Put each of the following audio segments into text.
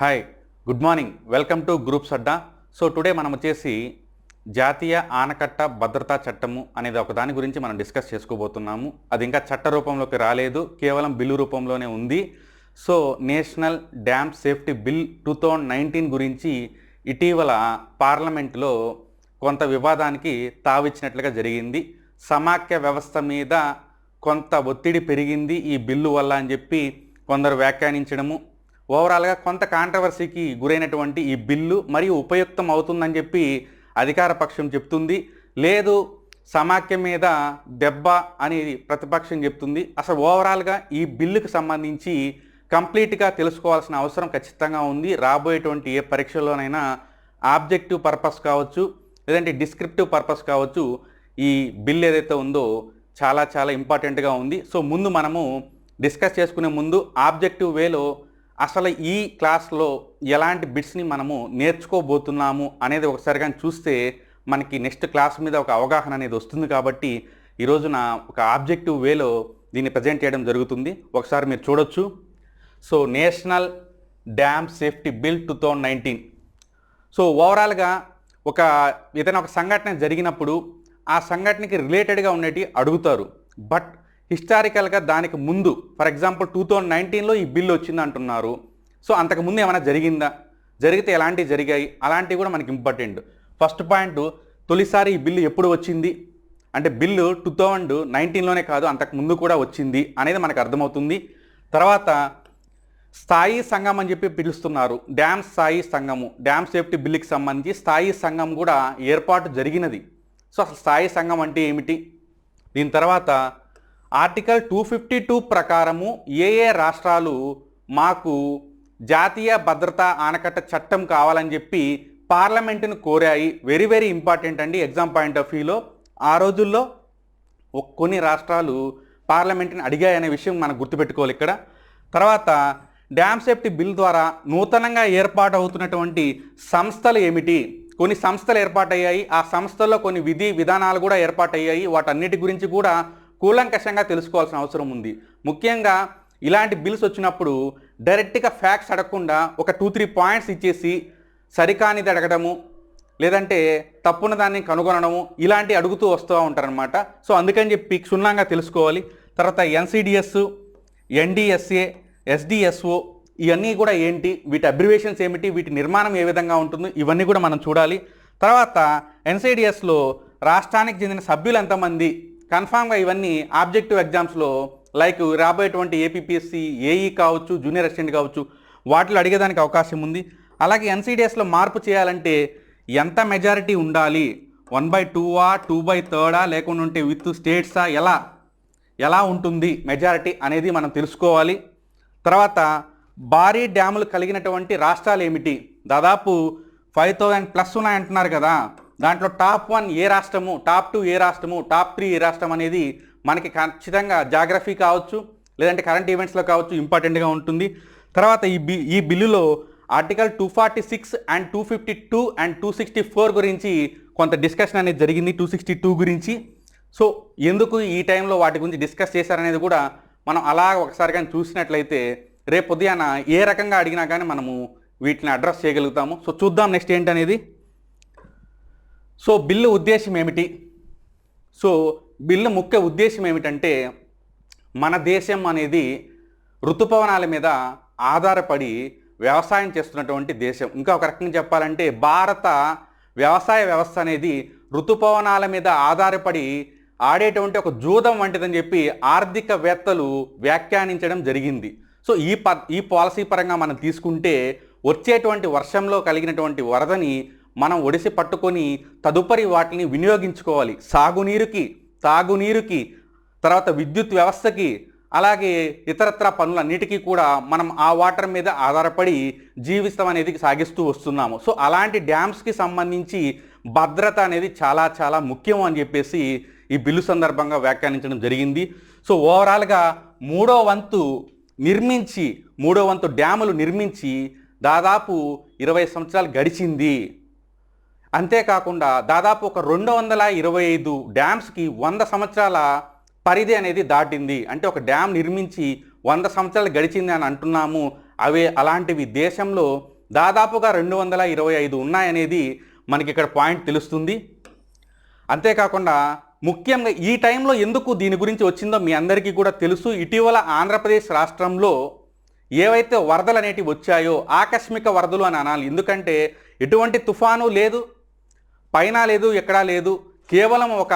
Hi good morning welcome to groups Adda. So today మనం వచ్చేసి జాతీయ ఆనకట్ట భద్రతా చట్టము అనేది ఒక దాని గురించి మనం డిస్కస్ చేసుకోబోతున్నాము. అది ఇంకా చట్ట రూపంలోకి రాలేదు, కేవలం బిల్లు రూపంలోనే ఉంది. So national dam safety bill 2019 గురించి ఇటీవల పార్లమెంట్లో కొంత వివాదానికి తావిచ్చినట్లుగా జరిగింది. సమాఖ్య వ్యవస్థ మీద కొంత ఒత్తిడి పెరిగింది ఈ బిల్లు వల్ల అని చెప్పి కొందరు వ్యాఖ్యానించడము, ఓవరాల్గా కొంత కాంట్రవర్సీకి గురైనటువంటి ఈ బిల్లు మరియు ఉపయుక్తం అవుతుందని చెప్పి అధికార పక్షం చెప్తుంది. లేదు సమాఖ్య మీద దెబ్బ అని ప్రతిపక్షం చెప్తుంది. అసలు ఓవరాల్గా ఈ బిల్లుకు సంబంధించి కంప్లీట్గా తెలుసుకోవాల్సిన అవసరం ఖచ్చితంగా ఉంది. రాబోయేటువంటి ఏ పరీక్షలోనైనా ఆబ్జెక్టివ్ పర్పస్ కావచ్చు, లేదంటే డిస్క్రిప్టివ్ పర్పస్ కావచ్చు, ఈ బిల్ ఏదైతే ఉందో చాలా చాలా ఇంపార్టెంట్గా ఉంది. సో ముందు మనము డిస్కస్ చేసుకునే ముందు ఆబ్జెక్టివ్ వేలో అసలు ఈ క్లాస్లో ఎలాంటి బిట్స్ని మనము నేర్చుకోబోతున్నాము అనేది ఒకసారి కానీ చూస్తే మనకి నెక్స్ట్ క్లాస్ మీద ఒక అవగాహన అనేది వస్తుంది. కాబట్టి ఈరోజు నా ఒక ఆబ్జెక్టివ్ వేలో దీన్ని ప్రజెంట్ చేయడం జరుగుతుంది. ఒకసారి మీరు చూడొచ్చు. So national dam safety bill 2019. So ఓవరాల్గా ఏదైనా ఒక సంఘటన జరిగినప్పుడు ఆ సంఘటనకి రిలేటెడ్గా ఉండేటి అడుగుతారు. బట్ హిస్టారికల్గా దానికి ముందు, ఫర్ ఎగ్జాంపుల్ 2019లో ఈ బిల్లు వచ్చింది అంటున్నారు. సో అంతకుముందు ఏమైనా జరిగిందా, జరిగితే ఎలాంటివి జరిగాయి, అలాంటివి కూడా మనకి ఇంపార్టెంట్. ఫస్ట్ పాయింట్, తొలిసారి ఈ బిల్లు ఎప్పుడు వచ్చింది అంటే బిల్లు 2019లోనే కాదు, అంతకుముందు కూడా వచ్చింది అనేది మనకు అర్థమవుతుంది. తర్వాత స్థాయి సంఘం అని చెప్పి పిలుస్తున్నారు, డ్యామ్ స్థాయి సంఘము. డ్యామ్ సేఫ్టీ బిల్లుకి సంబంధించి స్థాయి సంఘం కూడా ఏర్పాటు జరిగినది. సో అసలు స్థాయి సంఘం అంటే ఏమిటి? దీని తర్వాత ఆర్టికల్ 252 ప్రకారము ఏ రాష్ట్రాలు మాకు జాతీయ భద్రతా ఆనకట్ట చట్టం కావాలని చెప్పి పార్లమెంటును కోరాయి. వెరీ వెరీ ఇంపార్టెంట్ అండి ఎగ్జామ్ పాయింట్ ఆఫ్ వ్యూలో. ఆ రోజుల్లో కొన్ని రాష్ట్రాలు పార్లమెంటుని అడిగాయనే విషయం మనం గుర్తుపెట్టుకోవాలి ఇక్కడ. తర్వాత డ్యామ్ సేఫ్టీ బిల్ ద్వారా నూతనంగా ఏర్పాటు అవుతున్నటువంటి సంస్థలు ఏమిటి? కొన్ని సంస్థలు ఏర్పాటయ్యాయి, ఆ సంస్థల్లో కొన్ని విధి విధానాలు కూడా ఏర్పాటయ్యాయి. వాటన్నిటి గురించి కూడా కూలంకషంగా తెలుసుకోవాల్సిన అవసరం ఉంది. ముఖ్యంగా ఇలాంటి బిల్స్ వచ్చినప్పుడు డైరెక్ట్గా ఫ్యాక్ట్స్ అడగకుండా ఒక 2-3 పాయింట్స్ ఇచ్చేసి సరికానిది అడగడము, లేదంటే తప్పున దాన్ని కనుగొనడము, ఇలాంటివి అడుగుతూ వస్తూ ఉంటారనమాట. సో అందుకని చెప్పి క్షుణ్ణంగా తెలుసుకోవాలి. తర్వాత NCDS, NDSA, SDSO ఇవన్నీ కూడా ఏంటి, వీటి అబ్రివేషన్స్ ఏమిటి, వీటి నిర్మాణం ఏ విధంగా ఉంటుంది, ఇవన్నీ కూడా మనం చూడాలి. తర్వాత NCDSలో రాష్ట్రానికి చెందిన సభ్యులు ఎంతమంది, కన్ఫామ్గా ఇవన్నీ ఆబ్జెక్టివ్ ఎగ్జామ్స్లో లైక్ రాబోయేటువంటి APPSC AE కావచ్చు, జూనియర్ అసిస్టెంట్ కావచ్చు, వాటిలో అడిగేదానికి అవకాశం ఉంది. అలాగే NCDSలో మార్పు చేయాలంటే ఎంత మెజారిటీ ఉండాలి, 1/2 2/3 లేకుండా ఉంటే విత్ స్టేట్సా, ఎలా ఉంటుంది మెజారిటీ అనేది మనం తెలుసుకోవాలి. తర్వాత భారీ డ్యాములు కలిగినటువంటి రాష్ట్రాలు ఏమిటి? దాదాపు 5000+ ఉన్నాయంటున్నారు కదా. దాంట్లో టాప్ 1 ఏ రాష్ట్రము, టాప్ 2 ఏ రాష్ట్రము, టాప్ 3 ఏ రాష్ట్రం అనేది మనకి ఖచ్చితంగా జాగ్రఫీ కావచ్చు, లేదంటే కరెంట్ ఈవెంట్స్లో కావచ్చు, ఇంపార్టెంట్గా ఉంటుంది. తర్వాత ఈ బిల్లులో ఆర్టికల్ 246 అండ్ 252 అండ్ 264 గురించి కొంత డిస్కషన్ అనేది జరిగింది. 262 గురించి. సో ఎందుకు ఈ టైంలో వాటి గురించి డిస్కస్ చేశారనేది కూడా మనం అలా ఒకసారి కానీ చూసినట్లయితే రేపు ఉదయాన ఏ రకంగా అడిగినా కానీ మనము వీటిని అడ్రస్ చేయగలుగుతాము. సో చూద్దాం నెక్స్ట్ ఏంటనేది. సో బిల్లు ఉద్దేశం ఏమిటి? సో బిల్లు ముఖ్య ఉద్దేశం ఏమిటంటే, మన దేశం అనేది ఋతుపవనాల మీద ఆధారపడి వ్యవసాయం చేస్తున్నటువంటి దేశం. ఇంకా ఒక రకంగా చెప్పాలంటే భారత వ్యవసాయ వ్యవస్థ అనేది ఋతుపవనాల మీద ఆధారపడి ఆడేటువంటి ఒక జూదం వంటిదని చెప్పి ఆర్థికవేత్తలు వ్యాఖ్యానించడం జరిగింది. సో ఈ పాలసీ పరంగా మనం తీసుకుంటే వచ్చేటువంటి వర్షంలో కలిగినటువంటి వరదని మనం ఒడిసి పట్టుకొని తదుపరి వాటిని వినియోగించుకోవాలి. సాగునీరుకి, తాగునీరుకి, తర్వాత విద్యుత్ వ్యవస్థకి, అలాగే ఇతరత్ర పనులన్నిటికీ కూడా మనం ఆ వాటర్ మీద ఆధారపడి జీవితం అనేది సాగిస్తూ వస్తున్నాము. సో అలాంటి డ్యామ్స్కి సంబంధించి భద్రత అనేది చాలా చాలా ముఖ్యం అని చెప్పేసి ఈ బిల్లు సందర్భంగా వ్యాఖ్యానించడం జరిగింది. సో ఓవరాల్గా మూడో వంతు డ్యాములు నిర్మించి దాదాపు 20 సంవత్సరాలు గడిచింది. అంతేకాకుండా దాదాపు ఒక 225 డ్యామ్స్కి 100 సంవత్సరాల పరిధి అనేది దాటింది. అంటే ఒక డ్యామ్ నిర్మించి 100 సంవత్సరాలు గడిచింది అని అంటున్నాము అవే అలాంటివి దేశంలో దాదాపుగా 225 ఉన్నాయనేది మనకి ఇక్కడ పాయింట్ తెలుస్తుంది. అంతేకాకుండా ముఖ్యంగా ఈ టైంలో ఎందుకు దీని గురించి వచ్చిందో మీ అందరికీ కూడా తెలుసు. ఇటీవల ఆంధ్రప్రదేశ్ రాష్ట్రంలో ఏవైతే వరదలు అనేటివి వచ్చాయో ఆకస్మిక వరదలు అని అనాలి. ఎందుకంటే ఎటువంటి తుఫాను లేదు, పైన లేదు, ఎక్కడా లేదు, కేవలం ఒక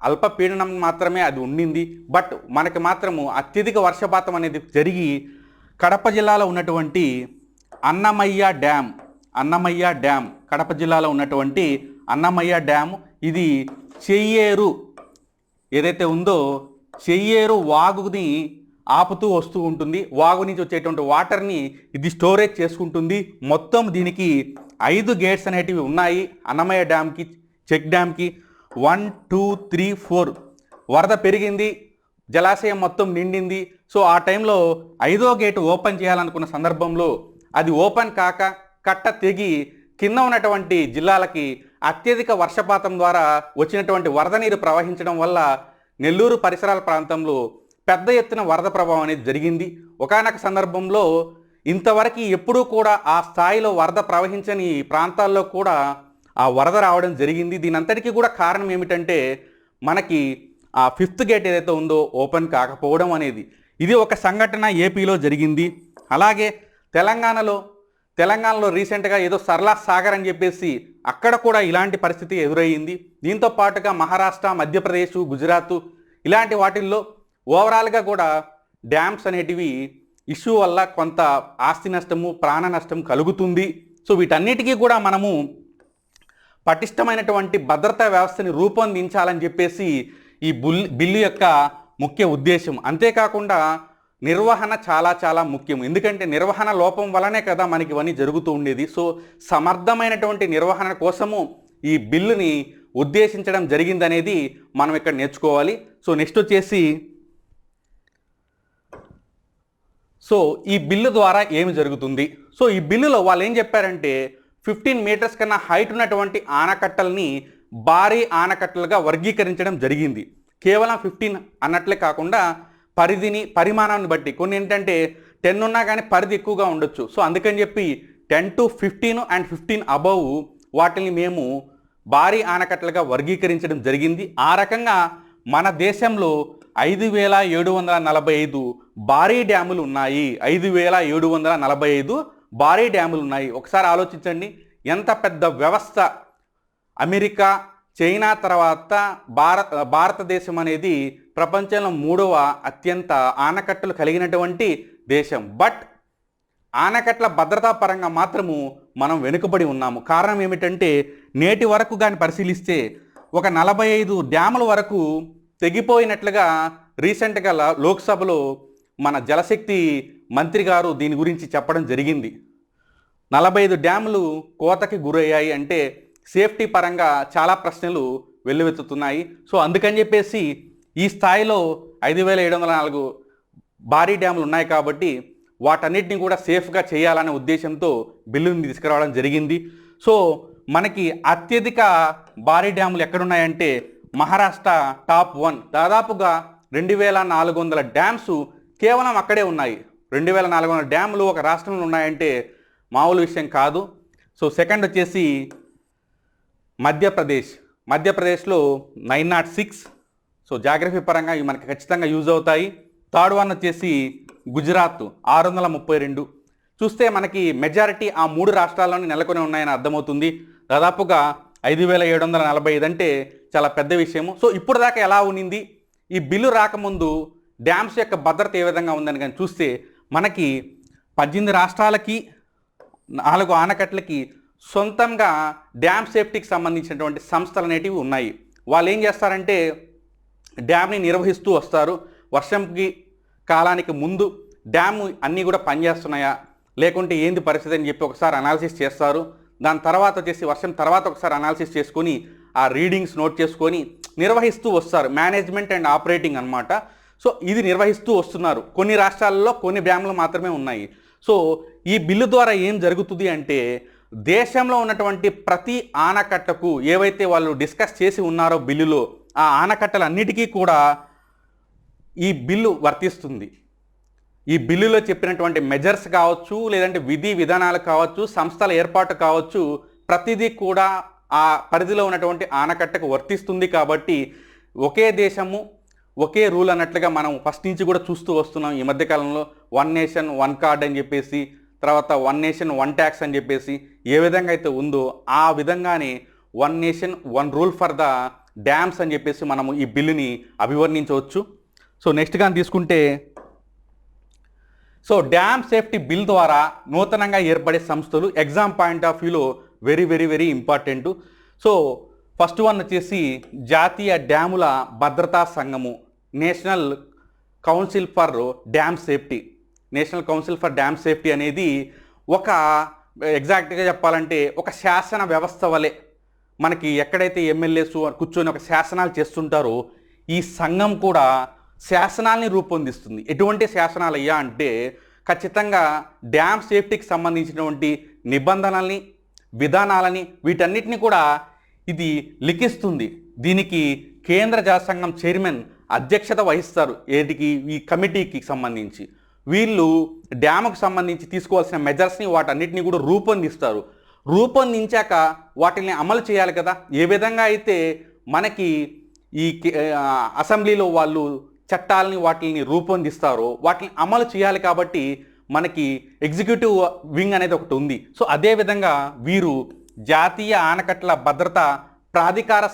అల్పపీడనం మాత్రమే అది ఉండింది. బట్ మనకి మాత్రము అత్యధిక వర్షపాతం అనేది జరిగి కడప జిల్లాలో ఉన్నటువంటి అన్నమయ్య డ్యామ్ కడప జిల్లాలో ఉన్నటువంటి అన్నమయ్య డ్యామ్ ఇది చెయ్యేరు ఏదైతే ఉందో చెయ్యేరు వాగుని ఆపుతూ వస్తూ ఉంటుంది. వాగు నుంచి వచ్చేటువంటి వాటర్ని ఇది స్టోరేజ్ చేసుకుంటుంది. మొత్తం దీనికి 5 గేట్స్ అనేటివి ఉన్నాయి. అన్నమయ్య డ్యామ్కి, చెక్ డ్యామ్కి 1, 2, 3, 4 వరద పెరిగింది, జలాశయం మొత్తం నిండింది. సో ఆ టైంలో 5వ గేటు ఓపెన్ చేయాలనుకున్న సందర్భంలో అది ఓపెన్ కాక కట్ట తెగి కింద ఉన్నటువంటి జిల్లాలకి అత్యధిక వర్షపాతం ద్వారా వచ్చినటువంటి వరద నీరు ప్రవహించడం వల్ల నెల్లూరు పరిసరాల ప్రాంతంలో పెద్ద ఎత్తున వరద ప్రభావం అనేది జరిగింది. ఒకానొక సందర్భంలో ఇంతవరకు ఎప్పుడూ కూడా ఆ స్థాయిలో వరద ప్రవహించని ప్రాంతాల్లో కూడా ఆ వరద రావడం జరిగింది. దీనంతటికీ కూడా కారణం ఏమిటంటే మనకి ఆ 5th గేట్ ఏదైతే ఉందో ఓపెన్ కాకపోవడం అనేది. ఇది ఒక సంఘటన ఏపీలో జరిగింది. అలాగే తెలంగాణలో రీసెంట్గా ఏదో సర్లా సాగర్ అని చెప్పేసి అక్కడ కూడా ఇలాంటి పరిస్థితి ఎదురయ్యింది. దీంతో పాటుగా మహారాష్ట్ర, మధ్యప్రదేశ్, గుజరాత్ ఇలాంటి వాటిల్లో ఓవరాల్గా కూడా డ్యామ్స్ అనేటివి ఇష్యూ వల్ల కొంత ఆస్తి నష్టము, ప్రాణ నష్టం కలుగుతుంది. సో వీటన్నిటికీ కూడా మనము పటిష్టమైనటువంటి భద్రతా వ్యవస్థని రూపొందించాలని చెప్పేసి ఈ బిల్లు యొక్క ముఖ్య ఉద్దేశం. అంతేకాకుండా నిర్వహణ చాలా ముఖ్యం. ఎందుకంటే నిర్వహణ లోపం వలనే కదా మనకి ఇవన్నీ జరుగుతూ ఉండేది. సో సమర్థమైనటువంటి నిర్వహణ కోసము ఈ బిల్లుని ఉద్దేశించడం జరిగిందనేది మనం ఇక్కడ నేర్చుకోవాలి. సో నెక్స్ట్ వచ్చేసి ఈ బిల్లు ద్వారా ఏమి జరుగుతుంది. సో ఈ బిల్లులో వాళ్ళు ఏం చెప్పారంటే 15 మీటర్స్ కన్నా హైట్ ఉన్నటువంటి ఆనకట్టల్ని భారీ ఆనకట్టలుగా వర్గీకరించడం జరిగింది. కేవలం 15 అన్నట్లే కాకుండా పరిమాణాన్ని బట్టి కొన్ని ఏంటంటే 10 ఉన్నా కానీ పరిధి ఎక్కువగా ఉండొచ్చు. సో అందుకని చెప్పి 10 to 15 and 15 అబవ్ వాటిని మేము భారీ ఆనకట్టలుగా వర్గీకరించడం జరిగింది. ఆ రకంగా మన దేశంలో 5,745 భారీ డ్యాములు ఉన్నాయి. 5,745 భారీ డ్యాములు ఉన్నాయి. ఒకసారి ఆలోచించండి, ఎంత పెద్ద వ్యవస్థ. అమెరికా, చైనా తర్వాత భారతదేశం అనేది ప్రపంచంలో 3వ అత్యంత ఆనకట్టలు కలిగినటువంటి దేశం. బట్ ఆనకట్టల భద్రతా పరంగా మాత్రము మనం వెనుకబడి ఉన్నాము. కారణం ఏమిటంటే నేటి వరకు కానీ పరిశీలిస్తే ఒక 45 డ్యాముల వరకు తెగిపోయినట్లుగా రీసెంట్గా లోక్సభలో మన జలశక్తి మంత్రి గారు దీని గురించి చెప్పడం జరిగింది. 45 డ్యాములు కోతకి గురయ్యాయి అంటే సేఫ్టీ పరంగా చాలా ప్రశ్నలు వెల్లువెత్తుతున్నాయి. సో అందుకని చెప్పేసి ఈ స్థాయిలో 5,704 భారీ డ్యాములు ఉన్నాయి కాబట్టి వాటన్నిటిని కూడా సేఫ్గా చేయాలనే ఉద్దేశంతో బిల్లుని తీసుకురావడం జరిగింది. సో మనకి అత్యధిక భారీ డ్యాములు ఎక్కడున్నాయంటే మహారాష్ట్ర టాప్ 1, దాదాపుగా 2,400 డ్యామ్స్ కేవలం అక్కడే ఉన్నాయి. 2,400 డ్యాములు ఒక రాష్ట్రంలో ఉన్నాయంటే మామూలు విషయం కాదు. సో సెకండ్ వచ్చేసి మధ్యప్రదేశ్లో 906. సో జాగ్రఫీ పరంగా ఇవి మనకి ఖచ్చితంగా యూజ్ అవుతాయి. థర్డ్ వన్ వచ్చేసి గుజరాత్ 632. చూస్తే మనకి మెజారిటీ ఆ 3 రాష్ట్రాల్లోనే నెలకొని ఉన్నాయని అర్థమవుతుంది. దాదాపుగా 5,745 అంటే చాలా పెద్ద విషయము. సో ఇప్పుడు దాకా ఎలా ఉన్నింది, ఈ బిల్లు రాకముందు డ్యామ్స్ యొక్క భద్రత ఏ విధంగా ఉందని కానీ చూస్తే మనకి 18 రాష్ట్రాలకి 4 ఆనకట్టలకి సొంతంగా డ్యామ్ సేఫ్టీకి సంబంధించినటువంటి సంస్థలు అనేటివి ఉన్నాయి. వాళ్ళు ఏం చేస్తారంటే డ్యామ్ని నిర్వహిస్తూ వస్తారు. వర్షంకి కాలానికి ముందు డ్యామ్ అన్నీ కూడా పనిచేస్తున్నాయా లేకుంటే ఏంది పరిస్థితి అని చెప్పి ఒకసారి అనాలిసిస్ చేస్తారు. దాని తర్వాత వచ్చేసి వర్షం తర్వాత ఒకసారి అనాలిసిస్ చేసుకొని ఆ రీడింగ్స్ నోట్ చేసుకొని నిర్వహిస్తూ వస్తారు. మేనేజ్మెంట్ అండ్ ఆపరేటింగ్ అనమాట. సో ఇది నిర్వహిస్తూ వస్తున్నారు. కొన్ని రాష్ట్రాల్లో కొన్ని డ్యామ్లు మాత్రమే ఉన్నాయి. సో ఈ బిల్లు ద్వారా ఏం జరుగుతుంది అంటే దేశంలో ఉన్నటువంటి ప్రతి ఆనకట్టకు ఏవైతే వాళ్ళు డిస్కస్ చేసి ఉన్నారో బిల్లులో ఆ ఆనకట్టలన్నిటికీ కూడా ఈ బిల్లు వర్తిస్తుంది. ఈ బిల్లులో చెప్పినటువంటి మెజర్స్ కావచ్చు, లేదంటే విధి విధానాలు కావచ్చు, సంస్థల ఏర్పాటు కావచ్చు, ప్రతిదీ కూడా ఆ పరిధిలో ఉన్నటువంటి ఆనకట్టకు వర్తిస్తుంది. కాబట్టి ఒకే దేశము ఒకే రూల్ అన్నట్లుగా మనం ఫస్ట్ నుంచి కూడా చూస్తూ వస్తున్నాం. ఈ మధ్యకాలంలో 1 నేషన్ 1 కార్డ్ అని చెప్పేసి, తర్వాత 1 నేషన్ 1 ట్యాక్స్ అని చెప్పేసి ఏ విధంగా అయితే ఉందో ఆ విధంగానే 1 nation 1 rule for the dams అని చెప్పేసి మనము ఈ బిల్లుని అభివర్ణించవచ్చు. సో నెక్స్ట్ కానీ తీసుకుంటే, సో డ్యామ్ సేఫ్టీ బిల్ ద్వారా నూతనంగా ఏర్పడే సంస్థలు ఎగ్జామ్ పాయింట్ ఆఫ్ వ్యూలో very very very important. So first one వచ్చేసి జాతీయ డ్యాముల భద్రతా సంఘము, national council for dam safety. National council for dam safety అనేది ఒక ఎగ్జాక్ట్గా చెప్పాలంటే ఒక శాసన వ్యవస్థ వలె మనకి ఎక్కడైతే ఎమ్మెల్యేస్ కూర్చొని ఒక శాసనాలు చేస్తుంటారో ఈ సంఘం కూడా శాసనాల్ని రూపొందిస్తుంది. ఎటువంటి శాసనాలు అయ్యా అంటే ఖచ్చితంగా డ్యామ్ సేఫ్టీకి సంబంధించినటువంటి నిబంధనల్ని, విధానాలని, వీటన్నిటిని కూడా ఇది లిఖిస్తుంది. దీనికి కేంద్ర జలసంఘం చైర్మన్ అధ్యక్షత వహిస్తారు. ఏటికి? ఈ కమిటీకి సంబంధించి వీళ్ళు డ్యాముకు సంబంధించి తీసుకోవాల్సిన మెజర్స్ని వాటన్నిటిని కూడా రూపొందిస్తారు. రూపొందించాక వాటిని అమలు చేయాలి కదా. ఏ విధంగా అయితే మనకి ఈ అసెంబ్లీలో వాళ్ళు చట్టాలని వాటిని రూపొందిస్తారో వాటిని అమలు చేయాలి. కాబట్టి మనకి ఎగ్జిక్యూటివ్ వింగ్ అనేది ఒకటి ఉంది. సో అదేవిధంగా వీరు జాతీయ ఆనకట్టల భద్రత ప్రాధికార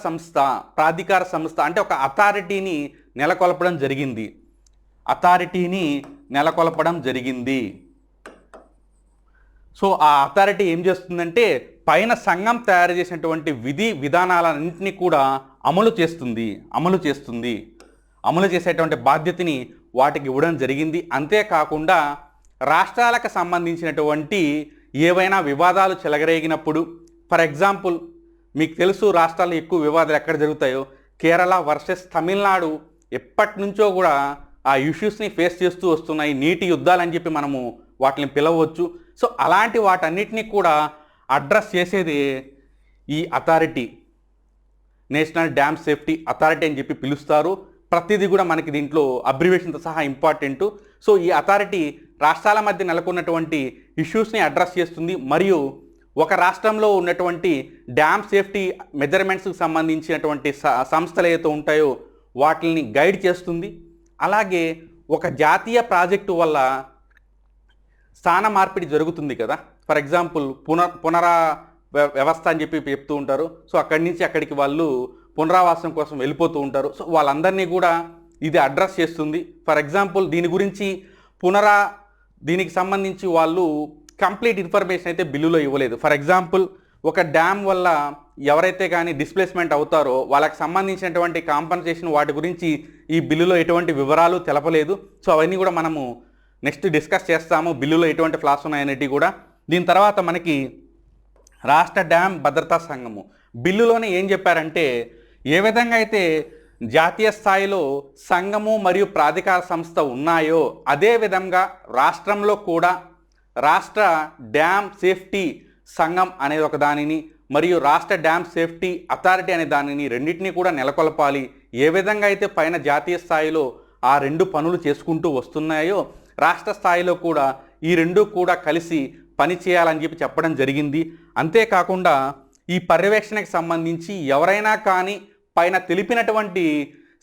సంస్థ అంటే ఒక అథారిటీని నెలకొల్పడం జరిగింది. సో ఆ అథారిటీ ఏం చేస్తుందంటే పైన సంఘం తయారు చేసినటువంటి విధి విధానాలన్నింటినీ కూడా అమలు చేసేటువంటి బాధ్యతని వాటికి ఇవ్వడం జరిగింది. అంతేకాకుండా రాష్ట్రాలకు సంబంధించినటువంటి ఏవైనా వివాదాలు చెలగరేగినప్పుడు, ఫర్ ఎగ్జాంపుల్ మీకు తెలుసు రాష్ట్రాల్లో ఎక్కువ వివాదాలు ఎక్కడ జరుగుతాయో, కేరళ వర్సెస్ తమిళనాడు ఎప్పటి నుంచో కూడా ఆ ఇష్యూస్ని ఫేస్ చేస్తూ వస్తున్నాయి. నీటి యుద్ధాలని చెప్పి మనము వాటిని పిలవచ్చు. సో అలాంటి వాటన్నిటినీ కూడా అడ్రస్ చేసేది ఈ authority, national dam safety authority అని చెప్పి పిలుస్తారు. ప్రతిదీ కూడా మనకి దీంట్లో అబ్రివేషన్తో సహా ఇంపార్టెంట్. సో ఈ అథారిటీ రాష్ట్రాల మధ్య నెలకొన్నటువంటి ఇష్యూస్ని అడ్రస్ చేస్తుంది మరియు ఒక రాష్ట్రంలో ఉన్నటువంటి డ్యామ్ సేఫ్టీ మెజర్మెంట్స్కి సంబంధించినటువంటి సంస్థలు ఏవైతే ఉంటాయో వాటిని గైడ్ చేస్తుంది. అలాగే ఒక జాతీయ ప్రాజెక్టు వల్ల స్థాన మార్పిడి జరుగుతుంది కదా. ఫర్ ఎగ్జాంపుల్ పునరా వ్యవస్థ అని చెప్పి చెప్తూ ఉంటారు. సో అక్కడి నుంచి అక్కడికి వాళ్ళు పునరావాసం కోసం వెళ్ళిపోతూ ఉంటారు. సో వాళ్ళందరినీ కూడా ఇది అడ్రస్ చేస్తుంది. ఫర్ ఎగ్జాంపుల్ దీనికి సంబంధించి వాళ్ళు కంప్లీట్ ఇన్ఫర్మేషన్ అయితే బిల్లులో ఇవ్వలేదు. ఫర్ ఎగ్జాంపుల్ ఒక డ్యామ్ వల్ల ఎవరైతే కానీ డిస్ప్లేస్మెంట్ అవుతారో వాళ్ళకి సంబంధించినటువంటి కాంపన్సేషన్ వాటి గురించి ఈ బిల్లులో ఎటువంటి వివరాలు తెలపలేదు. సో అవన్నీ కూడా మనము నెక్స్ట్ డిస్కస్ చేస్తాము, బిల్లులో ఎటువంటి ఫ్లాస్ ఉన్నాయనేటి కూడా. దీని తర్వాత మనకి రాష్ట్ర డ్యామ్ భద్రతా సంఘము బిల్లులోనే ఏం చెప్పారంటే, ఏ విధంగా అయితే జాతీయ స్థాయిలో సంఘము మరియు ప్రాధికార సంస్థ ఉన్నాయో అదే విధంగా రాష్ట్రంలో కూడా రాష్ట్ర డ్యామ్ సేఫ్టీ సంఘం అనేది ఒక దానిని మరియు రాష్ట్ర డ్యామ్ సేఫ్టీ అథారిటీ అనే దానిని రెండింటినీ కూడా నెలకొల్పాలి. ఏ విధంగా అయితే పైన జాతీయ స్థాయిలో ఆ రెండు పనులు చేసుకుంటూ వస్తున్నాయో రాష్ట్ర స్థాయిలో కూడా ఈ రెండు కూడా కలిసి పని చేయాలని చెప్పి చెప్పడం జరిగింది. అంతేకాకుండా ఈ పర్యవేక్షణకు సంబంధించి ఎవరైనా కానీ పైన తెలిపినటువంటి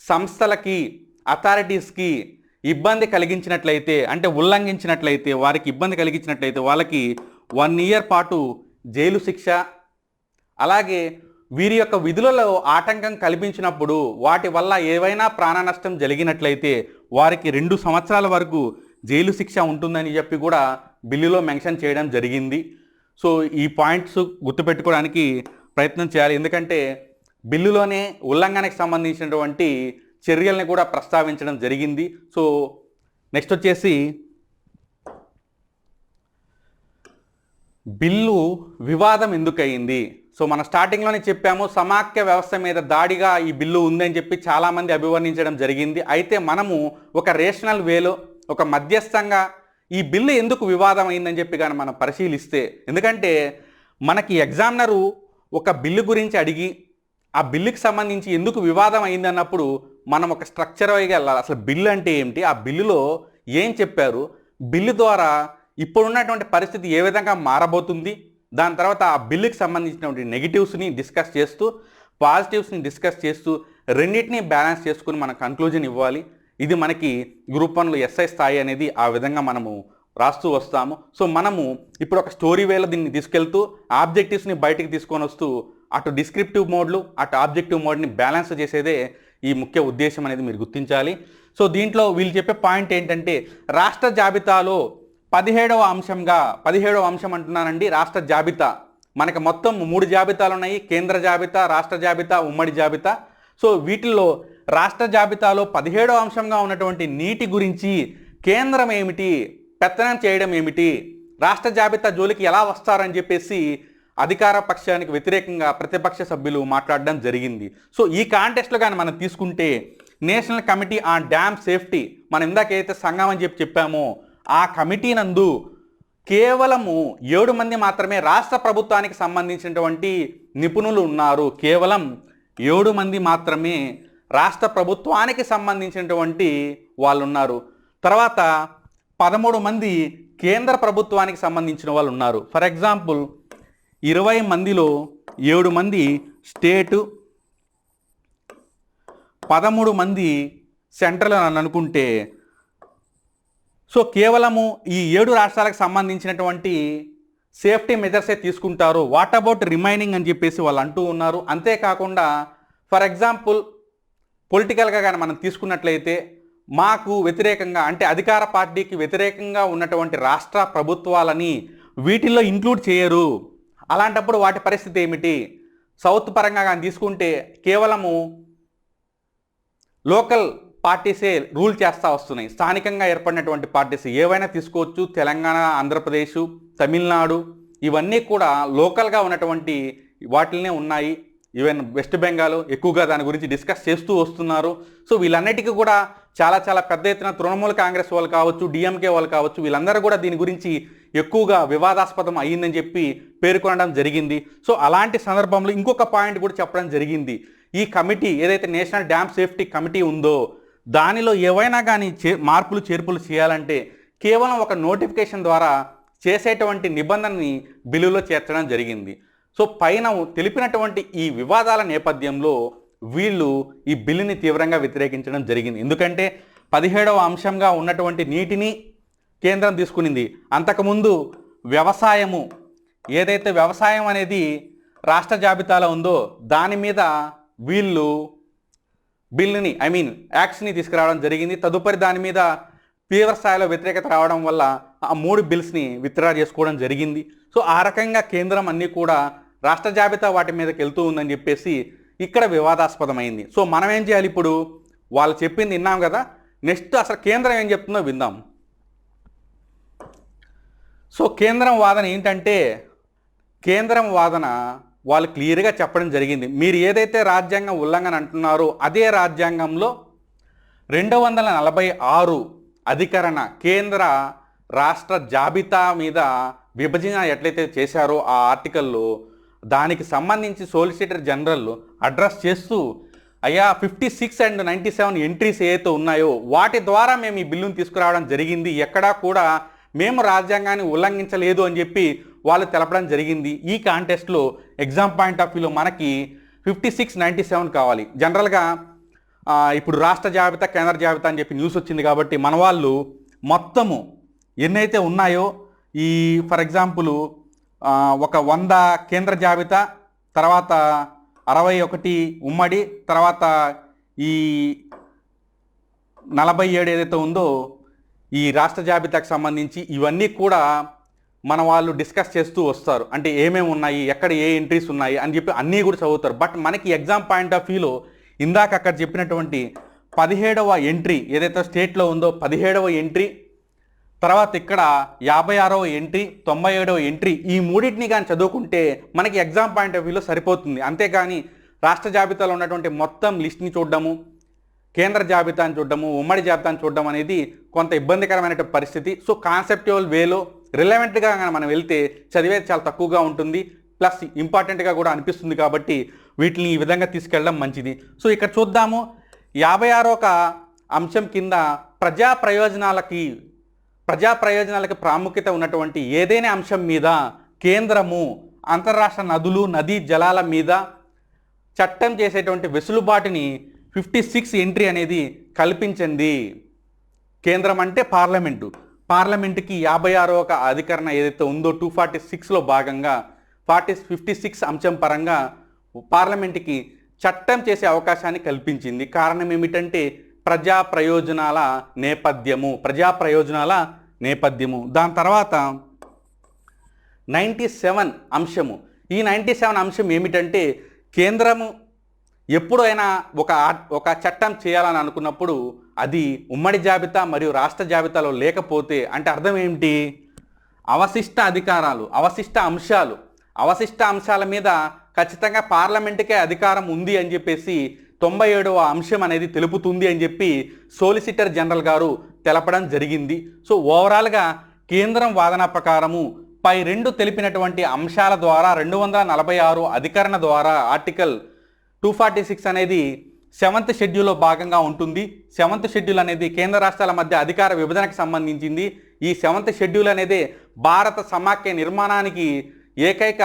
సంస్థలకి, అథారిటీస్కి ఇబ్బంది కలిగించినట్లయితే, అంటే ఉల్లంఘించినట్లయితే, వారికి ఇబ్బంది కలిగించినట్లయితే వాళ్ళకి 1 year పాటు జైలు శిక్ష, అలాగే వీరి యొక్క విధులలో ఆటంకం కల్పించినప్పుడు వాటి వల్ల ఏవైనా ప్రాణ నష్టం జరిగినట్లయితే వారికి 2 సంవత్సరాల వరకు జైలు శిక్ష ఉంటుందని చెప్పి కూడా బిల్లులో మెన్షన్ చేయడం జరిగింది. సో ఈ పాయింట్స్ గుర్తుపెట్టుకోవడానికి ప్రయత్నం చేయాలి, ఎందుకంటే బిల్లులోనే ఉల్లంఘనకు సంబంధించినటువంటి చర్యల్ని కూడా ప్రస్తావించడం జరిగింది. సో నెక్స్ట్ వచ్చేసి బిల్లు వివాదం ఎందుకయింది. సో మన స్టార్టింగ్లోనే చెప్పాము, సమాఖ్య వ్యవస్థ మీద దాడిగా ఈ బిల్లు ఉందని చెప్పి చాలామంది అభివర్ణించడం జరిగింది. అయితే మనము ఒక రేషనల్ వేలో, ఒక మధ్యస్థంగా ఈ బిల్లు ఎందుకు వివాదం అయిందని చెప్పి కానీ మనం పరిశీలిస్తే, ఎందుకంటే మనకి ఎగ్జామినరు ఒక బిల్లు గురించి అడిగి ఆ బిల్లుకి సంబంధించి ఎందుకు వివాదం అయింది అన్నప్పుడు మనం ఒక స్ట్రక్చర్ వైగా వెళ్ళాలి. అసలు బిల్లు అంటే ఏమిటి, ఆ బిల్లులో ఏం చెప్పారు, బిల్లు ద్వారా ఇప్పుడున్నటువంటి పరిస్థితి ఏ విధంగా మారబోతుంది, దాని తర్వాత ఆ బిల్లుకి సంబంధించినటువంటి నెగిటివ్స్ని డిస్కస్ చేస్తూ పాజిటివ్స్ని డిస్కస్ చేస్తూ రెండింటినీ బ్యాలెన్స్ చేసుకుని మన కన్క్లూజన్ ఇవ్వాలి. ఇది మనకి గ్రూప్ 1లో ఎస్ఐ స్థాయి అనేది ఆ విధంగా మనము రాస్తూ వస్తాము. సో మనము ఇప్పుడు ఒక స్టోరీ వేలో దీన్ని తీసుకెళ్తూ ఆబ్జెక్టివ్స్ని బయటికి తీసుకొని వస్తూ అటు డిస్క్రిప్టివ్ మోడ్లు అటు ఆబ్జెక్టివ్ మోడ్ని బ్యాలెన్స్ చేసేదే ఈ ముఖ్య ఉద్దేశం అనేది మీరు గుర్తించాలి. సో దీంట్లో వీళ్ళు చెప్పే పాయింట్ ఏంటంటే రాష్ట్ర జాబితాలో 17వ అంశం అంటున్నానండి. రాష్ట్ర జాబితా మనకు మొత్తం 3 జాబితాలు ఉన్నాయి, కేంద్ర జాబితా, రాష్ట్ర జాబితా, ఉమ్మడి జాబితా. సో వీటిల్లో రాష్ట్ర జాబితాలో 17వ అంశంగా ఉన్నటువంటి నీటి గురించి కేంద్రం ఏమిటి, పెత్తనం చేయడం ఏమిటి, రాష్ట్ర జాబితా జోలికి ఎలా వస్తారని చెప్పేసి అధికార పక్షానికి వ్యతిరేకంగా ప్రతిపక్ష సభ్యులు మాట్లాడడం జరిగింది. సో ఈ కాంటెస్ట్లో కానీ మనం తీసుకుంటే national committee on dam safety, మనం ఇందాకైతే సంఘం అని చెప్పామో ఆ కమిటీ నందు కేవలము 7 మంది మాత్రమే రాష్ట్ర ప్రభుత్వానికి సంబంధించినటువంటి నిపుణులు ఉన్నారు. కేవలం 7 మంది మాత్రమే రాష్ట్ర ప్రభుత్వానికి సంబంధించినటువంటి వాళ్ళు ఉన్నారు. తర్వాత 13 మంది కేంద్ర ప్రభుత్వానికి సంబంధించిన వాళ్ళు ఉన్నారు. ఫర్ ఎగ్జాంపుల్ 20 మందిలో 7 మంది స్టేటు, 13 మంది సెంట్రల్ అని అనుకుంటే సో కేవలము ఈ 7 రాష్ట్రాలకు సంబంధించినటువంటి సేఫ్టీ మెజర్సే తీసుకుంటారు. వాట్ అబౌట్ రిమైనింగ్ అని చెప్పేసి వాళ్ళు అంటూ ఉన్నారు. అంతేకాకుండా ఫర్ ఎగ్జాంపుల్ పొలిటికల్గా కానీ మనం తీసుకున్నట్లయితే మాకు వ్యతిరేకంగా అంటే అధికార పార్టీకి వ్యతిరేకంగా ఉన్నటువంటి రాష్ట్ర ప్రభుత్వాలని వీటిల్లో ఇంక్లూడ్ చేయరు. అలాంటప్పుడు వాటి పరిస్థితి ఏమిటి? సౌత్ పరంగా కానీ తీసుకుంటే కేవలము లోకల్ పార్టీసే రూల్ చేస్తూ వస్తున్నాయి. స్థానికంగా ఏర్పడినటువంటి పార్టీస్ ఏవైనా తీసుకోవచ్చు. తెలంగాణ, ఆంధ్రప్రదేశ్, తమిళనాడు ఇవన్నీ కూడా లోకల్గా ఉన్నటువంటి వాటిల్నే ఉన్నాయి. ఈవెన్ వెస్ట్ బెంగాల్ ఎక్కువగా దాని గురించి డిస్కస్ చేస్తూ వస్తున్నారు. సో వీళ్ళన్నిటికీ కూడా చాలా పెద్ద ఎత్తున తృణమూల కాంగ్రెస్ వాళ్ళు కావచ్చు, డిఎంకే వాళ్ళు కావచ్చు, వీళ్ళందరూ కూడా దీని గురించి ఎక్కువగా వివాదాస్పదం అయ్యిందని చెప్పి పేర్కొనడం జరిగింది. సో అలాంటి సందర్భంలో ఇంకొక పాయింట్ కూడా చెప్పడం జరిగింది. ఈ కమిటీ ఏదైతే నేషనల్ డ్యామ్ సేఫ్టీ కమిటీ ఉందో దానిలో ఏవైనా కానీ మార్పులు చేర్పులు చేయాలంటే కేవలం ఒక నోటిఫికేషన్ ద్వారా చేసేటువంటి నిబంధనని బిల్లులో చేర్చడం జరిగింది. సో పైన తెలిపినటువంటి ఈ వివాదాల నేపథ్యంలో వీళ్ళు ఈ బిల్లుని తీవ్రంగా వ్యతిరేకించడం జరిగింది. ఎందుకంటే 17వ అంశంగా ఉన్నటువంటి నీటిని కేంద్రం తీసుకునింది. అంతకుముందు వ్యవసాయము ఏదైతే వ్యవసాయం అనేది రాష్ట్ర జాబితాలో ఉందో దాని మీద వీళ్ళు బిల్లుని యాక్ట్స్ని తీసుకురావడం జరిగింది. తదుపరి దాని మీద తీవ్ర స్థాయిలో వ్యతిరేకత రావడం వల్ల ఆ 3 బిల్స్ని విత్డ్రా చేసుకోవడం జరిగింది. సో ఆ రకంగా కేంద్రం అన్నీ కూడా రాష్ట్ర జాబితా వాటి మీదకి వెళ్తూ ఉందని చెప్పేసి ఇక్కడ వివాదాస్పదమైంది. సో మనం ఏం చేయాలి? ఇప్పుడు వాళ్ళు చెప్పింది విన్నాం కదా, నెక్స్ట్ అసలు కేంద్రం ఏం చెప్తుందో విందాం. సో కేంద్రం వాదన ఏంటంటే కేంద్రం వాదన వాళ్ళు క్లియర్గా చెప్పడం జరిగింది. మీరు ఏదైతే రాజ్యాంగం ఉల్లంఘన అంటున్నారో అదే రాజ్యాంగంలో 246 అధికరణ కేంద్ర రాష్ట్ర జాబితా మీద విభజన ఎట్లయితే చేశారో ఆ ఆర్టికల్లో దానికి సంబంధించి సోలిసిటర్ జనరల్ అడ్రస్ చేస్తూ అయ్యా 56 అండ్ 97 ఎంట్రీస్ ఏవైతే ఉన్నాయో వాటి ద్వారా మేము ఈ బిల్లును తీసుకురావడం జరిగింది, ఎక్కడా కూడా మేము రాజ్యాంగాన్ని ఉల్లంఘించలేదు అని చెప్పి వాళ్ళు తెలపడం జరిగింది. ఈ కాంటెస్ట్లో ఎగ్జామ్ పాయింట్ ఆఫ్ వ్యూలో మనకి 56, 97 కావాలి. జనరల్గా ఇప్పుడు రాష్ట్ర జాబితా కేంద్ర జాబితా అని చెప్పి న్యూస్ వచ్చింది కాబట్టి మన వాళ్ళు మొత్తము ఎన్నైతే ఉన్నాయో ఈ ఫర్ ఎగ్జాంపుల్ ఒక 100 కేంద్ర జాబితా, తర్వాత 61 ఉమ్మడి, తర్వాత ఈ 47 ఏదైతే ఉందో ఈ రాష్ట్ర జాబితాకు సంబంధించి ఇవన్నీ కూడా మన వాళ్ళు డిస్కస్ చేస్తూ వస్తారు. అంటే ఏమేమి ఉన్నాయి, ఎక్కడ ఏ ఎంట్రీస్ ఉన్నాయి అని చెప్పి అన్నీ కూడా చదువుతారు. బట్ మనకి ఎగ్జామ్ పాయింట్ ఆఫ్ వ్యూలో ఇందాక అక్కడ చెప్పినటువంటి 17వ ఎంట్రీ ఏదైతే స్టేట్లో ఉందో 17వ ఎంట్రీ, తర్వాత ఇక్కడ 56వ ఎంట్రీ, 97వ ఎంట్రీ, ఈ మూడింటిని కానీ చదువుకుంటే మనకి ఎగ్జామ్ పాయింట్ ఆఫ్ వ్యూలో సరిపోతుంది. అంతేగాని రాష్ట్ర జాబితాలో ఉన్నటువంటి మొత్తం లిస్ట్ని చూడడము, కేంద్ర జాబితాని చూడడము, ఉమ్మడి జాబితాని చూడడం అనేది కొంత ఇబ్బందికరమైన పరిస్థితి. సో కాన్సెప్చువల్ వేలో రిలవెంట్గా మనం వెళ్తే చదివేది చాలా తక్కువగా ఉంటుంది, ప్లస్ ఇంపార్టెంట్గా కూడా అనిపిస్తుంది. కాబట్టి వీటిని ఈ విధంగా తీసుకెళ్ళడం మంచిది. సో ఇక్కడ చూద్దాము 56వ అంశం కింద ప్రజా ప్రయోజనాలకు ప్రాముఖ్యత ఉన్నటువంటి ఏదైనా అంశం మీద కేంద్రము అంతర్రాష్ట్ర నదులు నదీ జలాల మీద చట్టం చేసేటువంటి వెసులుబాటుని 56 ఎంట్రీ అనేది కల్పించింది. కేంద్రం అంటే పార్లమెంటుకి 56వ అధికరణ ఏదైతే ఉందో 246లో భాగంగా 56 అంశం పరంగా పార్లమెంటుకి చట్టం చేసే అవకాశాన్ని కల్పించింది. కారణం ఏమిటంటే ప్రజా ప్రయోజనాల నేపథ్యము. దాని తర్వాత 97 అంశము. ఈ 97 అంశం ఏమిటంటే కేంద్రము ఎప్పుడైనా ఒక చట్టం చేయాలని అనుకున్నప్పుడు అది ఉమ్మడి జాబితా మరియు రాష్ట్ర జాబితాలో లేకపోతే అంటే అర్థం ఏమిటి? అవశిష్ట అంశాల మీద ఖచ్చితంగా పార్లమెంటుకే అధికారం ఉంది అని చెప్పేసి 97వ అంశం అనేది తెలుపుతుంది అని చెప్పి సోలిసిటర్ జనరల్ గారు తెలపడం జరిగింది. సో ఓవరాల్గా కేంద్రం వాదన ప్రకారము పై రెండు తెలిపినటువంటి అంశాల ద్వారా 246 అధికరణ ద్వారా ఆర్టికల్ 246 అనేది 7th షెడ్యూల్లో భాగంగా ఉంటుంది. 7th షెడ్యూల్ అనేది కేంద్ర రాష్ట్రాల మధ్య అధికార విభజనకు సంబంధించింది. ఈ 7th షెడ్యూల్ అనేది భారత సమాఖ్య నిర్మాణానికి ఏకైక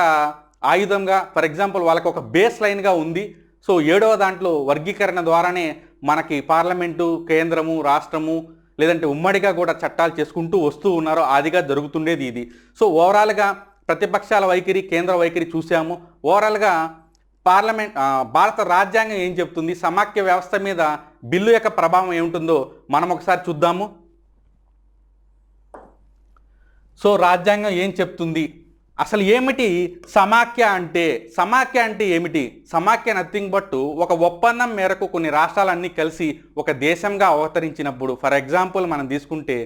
ఆయుధంగా, ఫర్ ఎగ్జాంపుల్ వాళ్ళకి ఒక బేస్ లైన్గా ఉంది. సో 7వ దాంట్లో వర్గీకరణ ద్వారానే మనకి పార్లమెంటు, కేంద్రము, రాష్ట్రము లేదంటే ఉమ్మడిగా కూడా చట్టాలు చేసుకుంటూ వస్తూ ఉన్నారో ఆదిగా జరుగుతుండేది ఇది. సో ఓవరాల్గా ప్రతిపక్షాల వైఖరి, కేంద్ర వైఖరి చూసాము. ఓవరాల్గా భారత రాజ్యాంగం ఏం చెప్తుంది, సమాఖ్య వ్యవస్థ మీద బిల్లు యొక్క ప్రభావం ఏముంటుందో మనం ఒకసారి చూద్దాము. సో రాజ్యాంగం ఏం చెప్తుంది, అసలు ఏమిటి సమాఖ్య అంటే ఏమిటి? సమాఖ్య నథింగ్ బట్ ఒక ఒప్పందం మేరకు కొన్ని రాష్ట్రాలన్నీ కలిసి ఒక దేశంగా అవతరించినప్పుడు, ఫర్ ఎగ్జాంపుల్ మనం తీసుకుంటే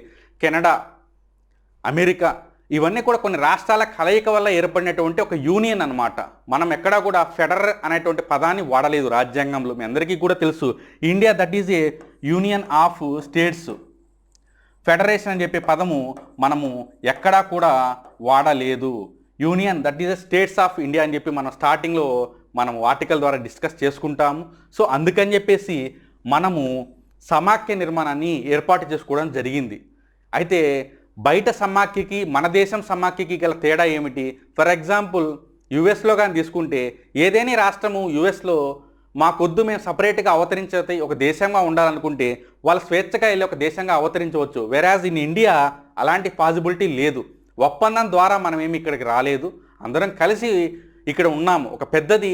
కెనడా, అమెరికా, ఇవన్నీ కూడా కొన్ని రాష్ట్రాల కలయిక వల్ల ఏర్పడినటువంటి ఒక యూనియన్ అన్నమాట. మనం ఎక్కడా కూడా ఫెడరల్ అనేటువంటి పదాన్ని వాడలేదు రాజ్యాంగంలో. మీ అందరికీ కూడా తెలుసు India that is A union of states. Federation అని చెప్పే పదము మనము ఎక్కడా కూడా వాడలేదు. Union that is states of India అని చెప్పి మనం స్టార్టింగ్లో మనం ఆర్టికల్ ద్వారా డిస్కస్ చేసుకుంటాము. సో అందుకని చెప్పేసి మనము సమాఖ్య నిర్మాణాన్ని ఏర్పాటు చేసుకోవడం జరిగింది. అయితే బయట సమాఖ్యకి మన దేశం సమాఖ్యకి గల తేడా ఏమిటి? ఫర్ ఎగ్జాంపుల్ యుఎస్లో కానీ తీసుకుంటే ఏదైనా రాష్ట్రము యుఎస్లో మాకొద్దు, మేము సపరేట్గా అవతరించే ఒక దేశంగా ఉండాలనుకుంటే వాళ్ళు స్వేచ్ఛగా వెళ్ళి ఒక దేశంగా అవతరించవచ్చు. వెరాజ్ ఇన్ ఇండియా అలాంటి పాసిబిలిటీ లేదు. ఒప్పందం ద్వారా మనం ఏమి ఇక్కడికి రాలేదు, అందరం కలిసి ఇక్కడ ఉన్నాము. ఒక పెద్దది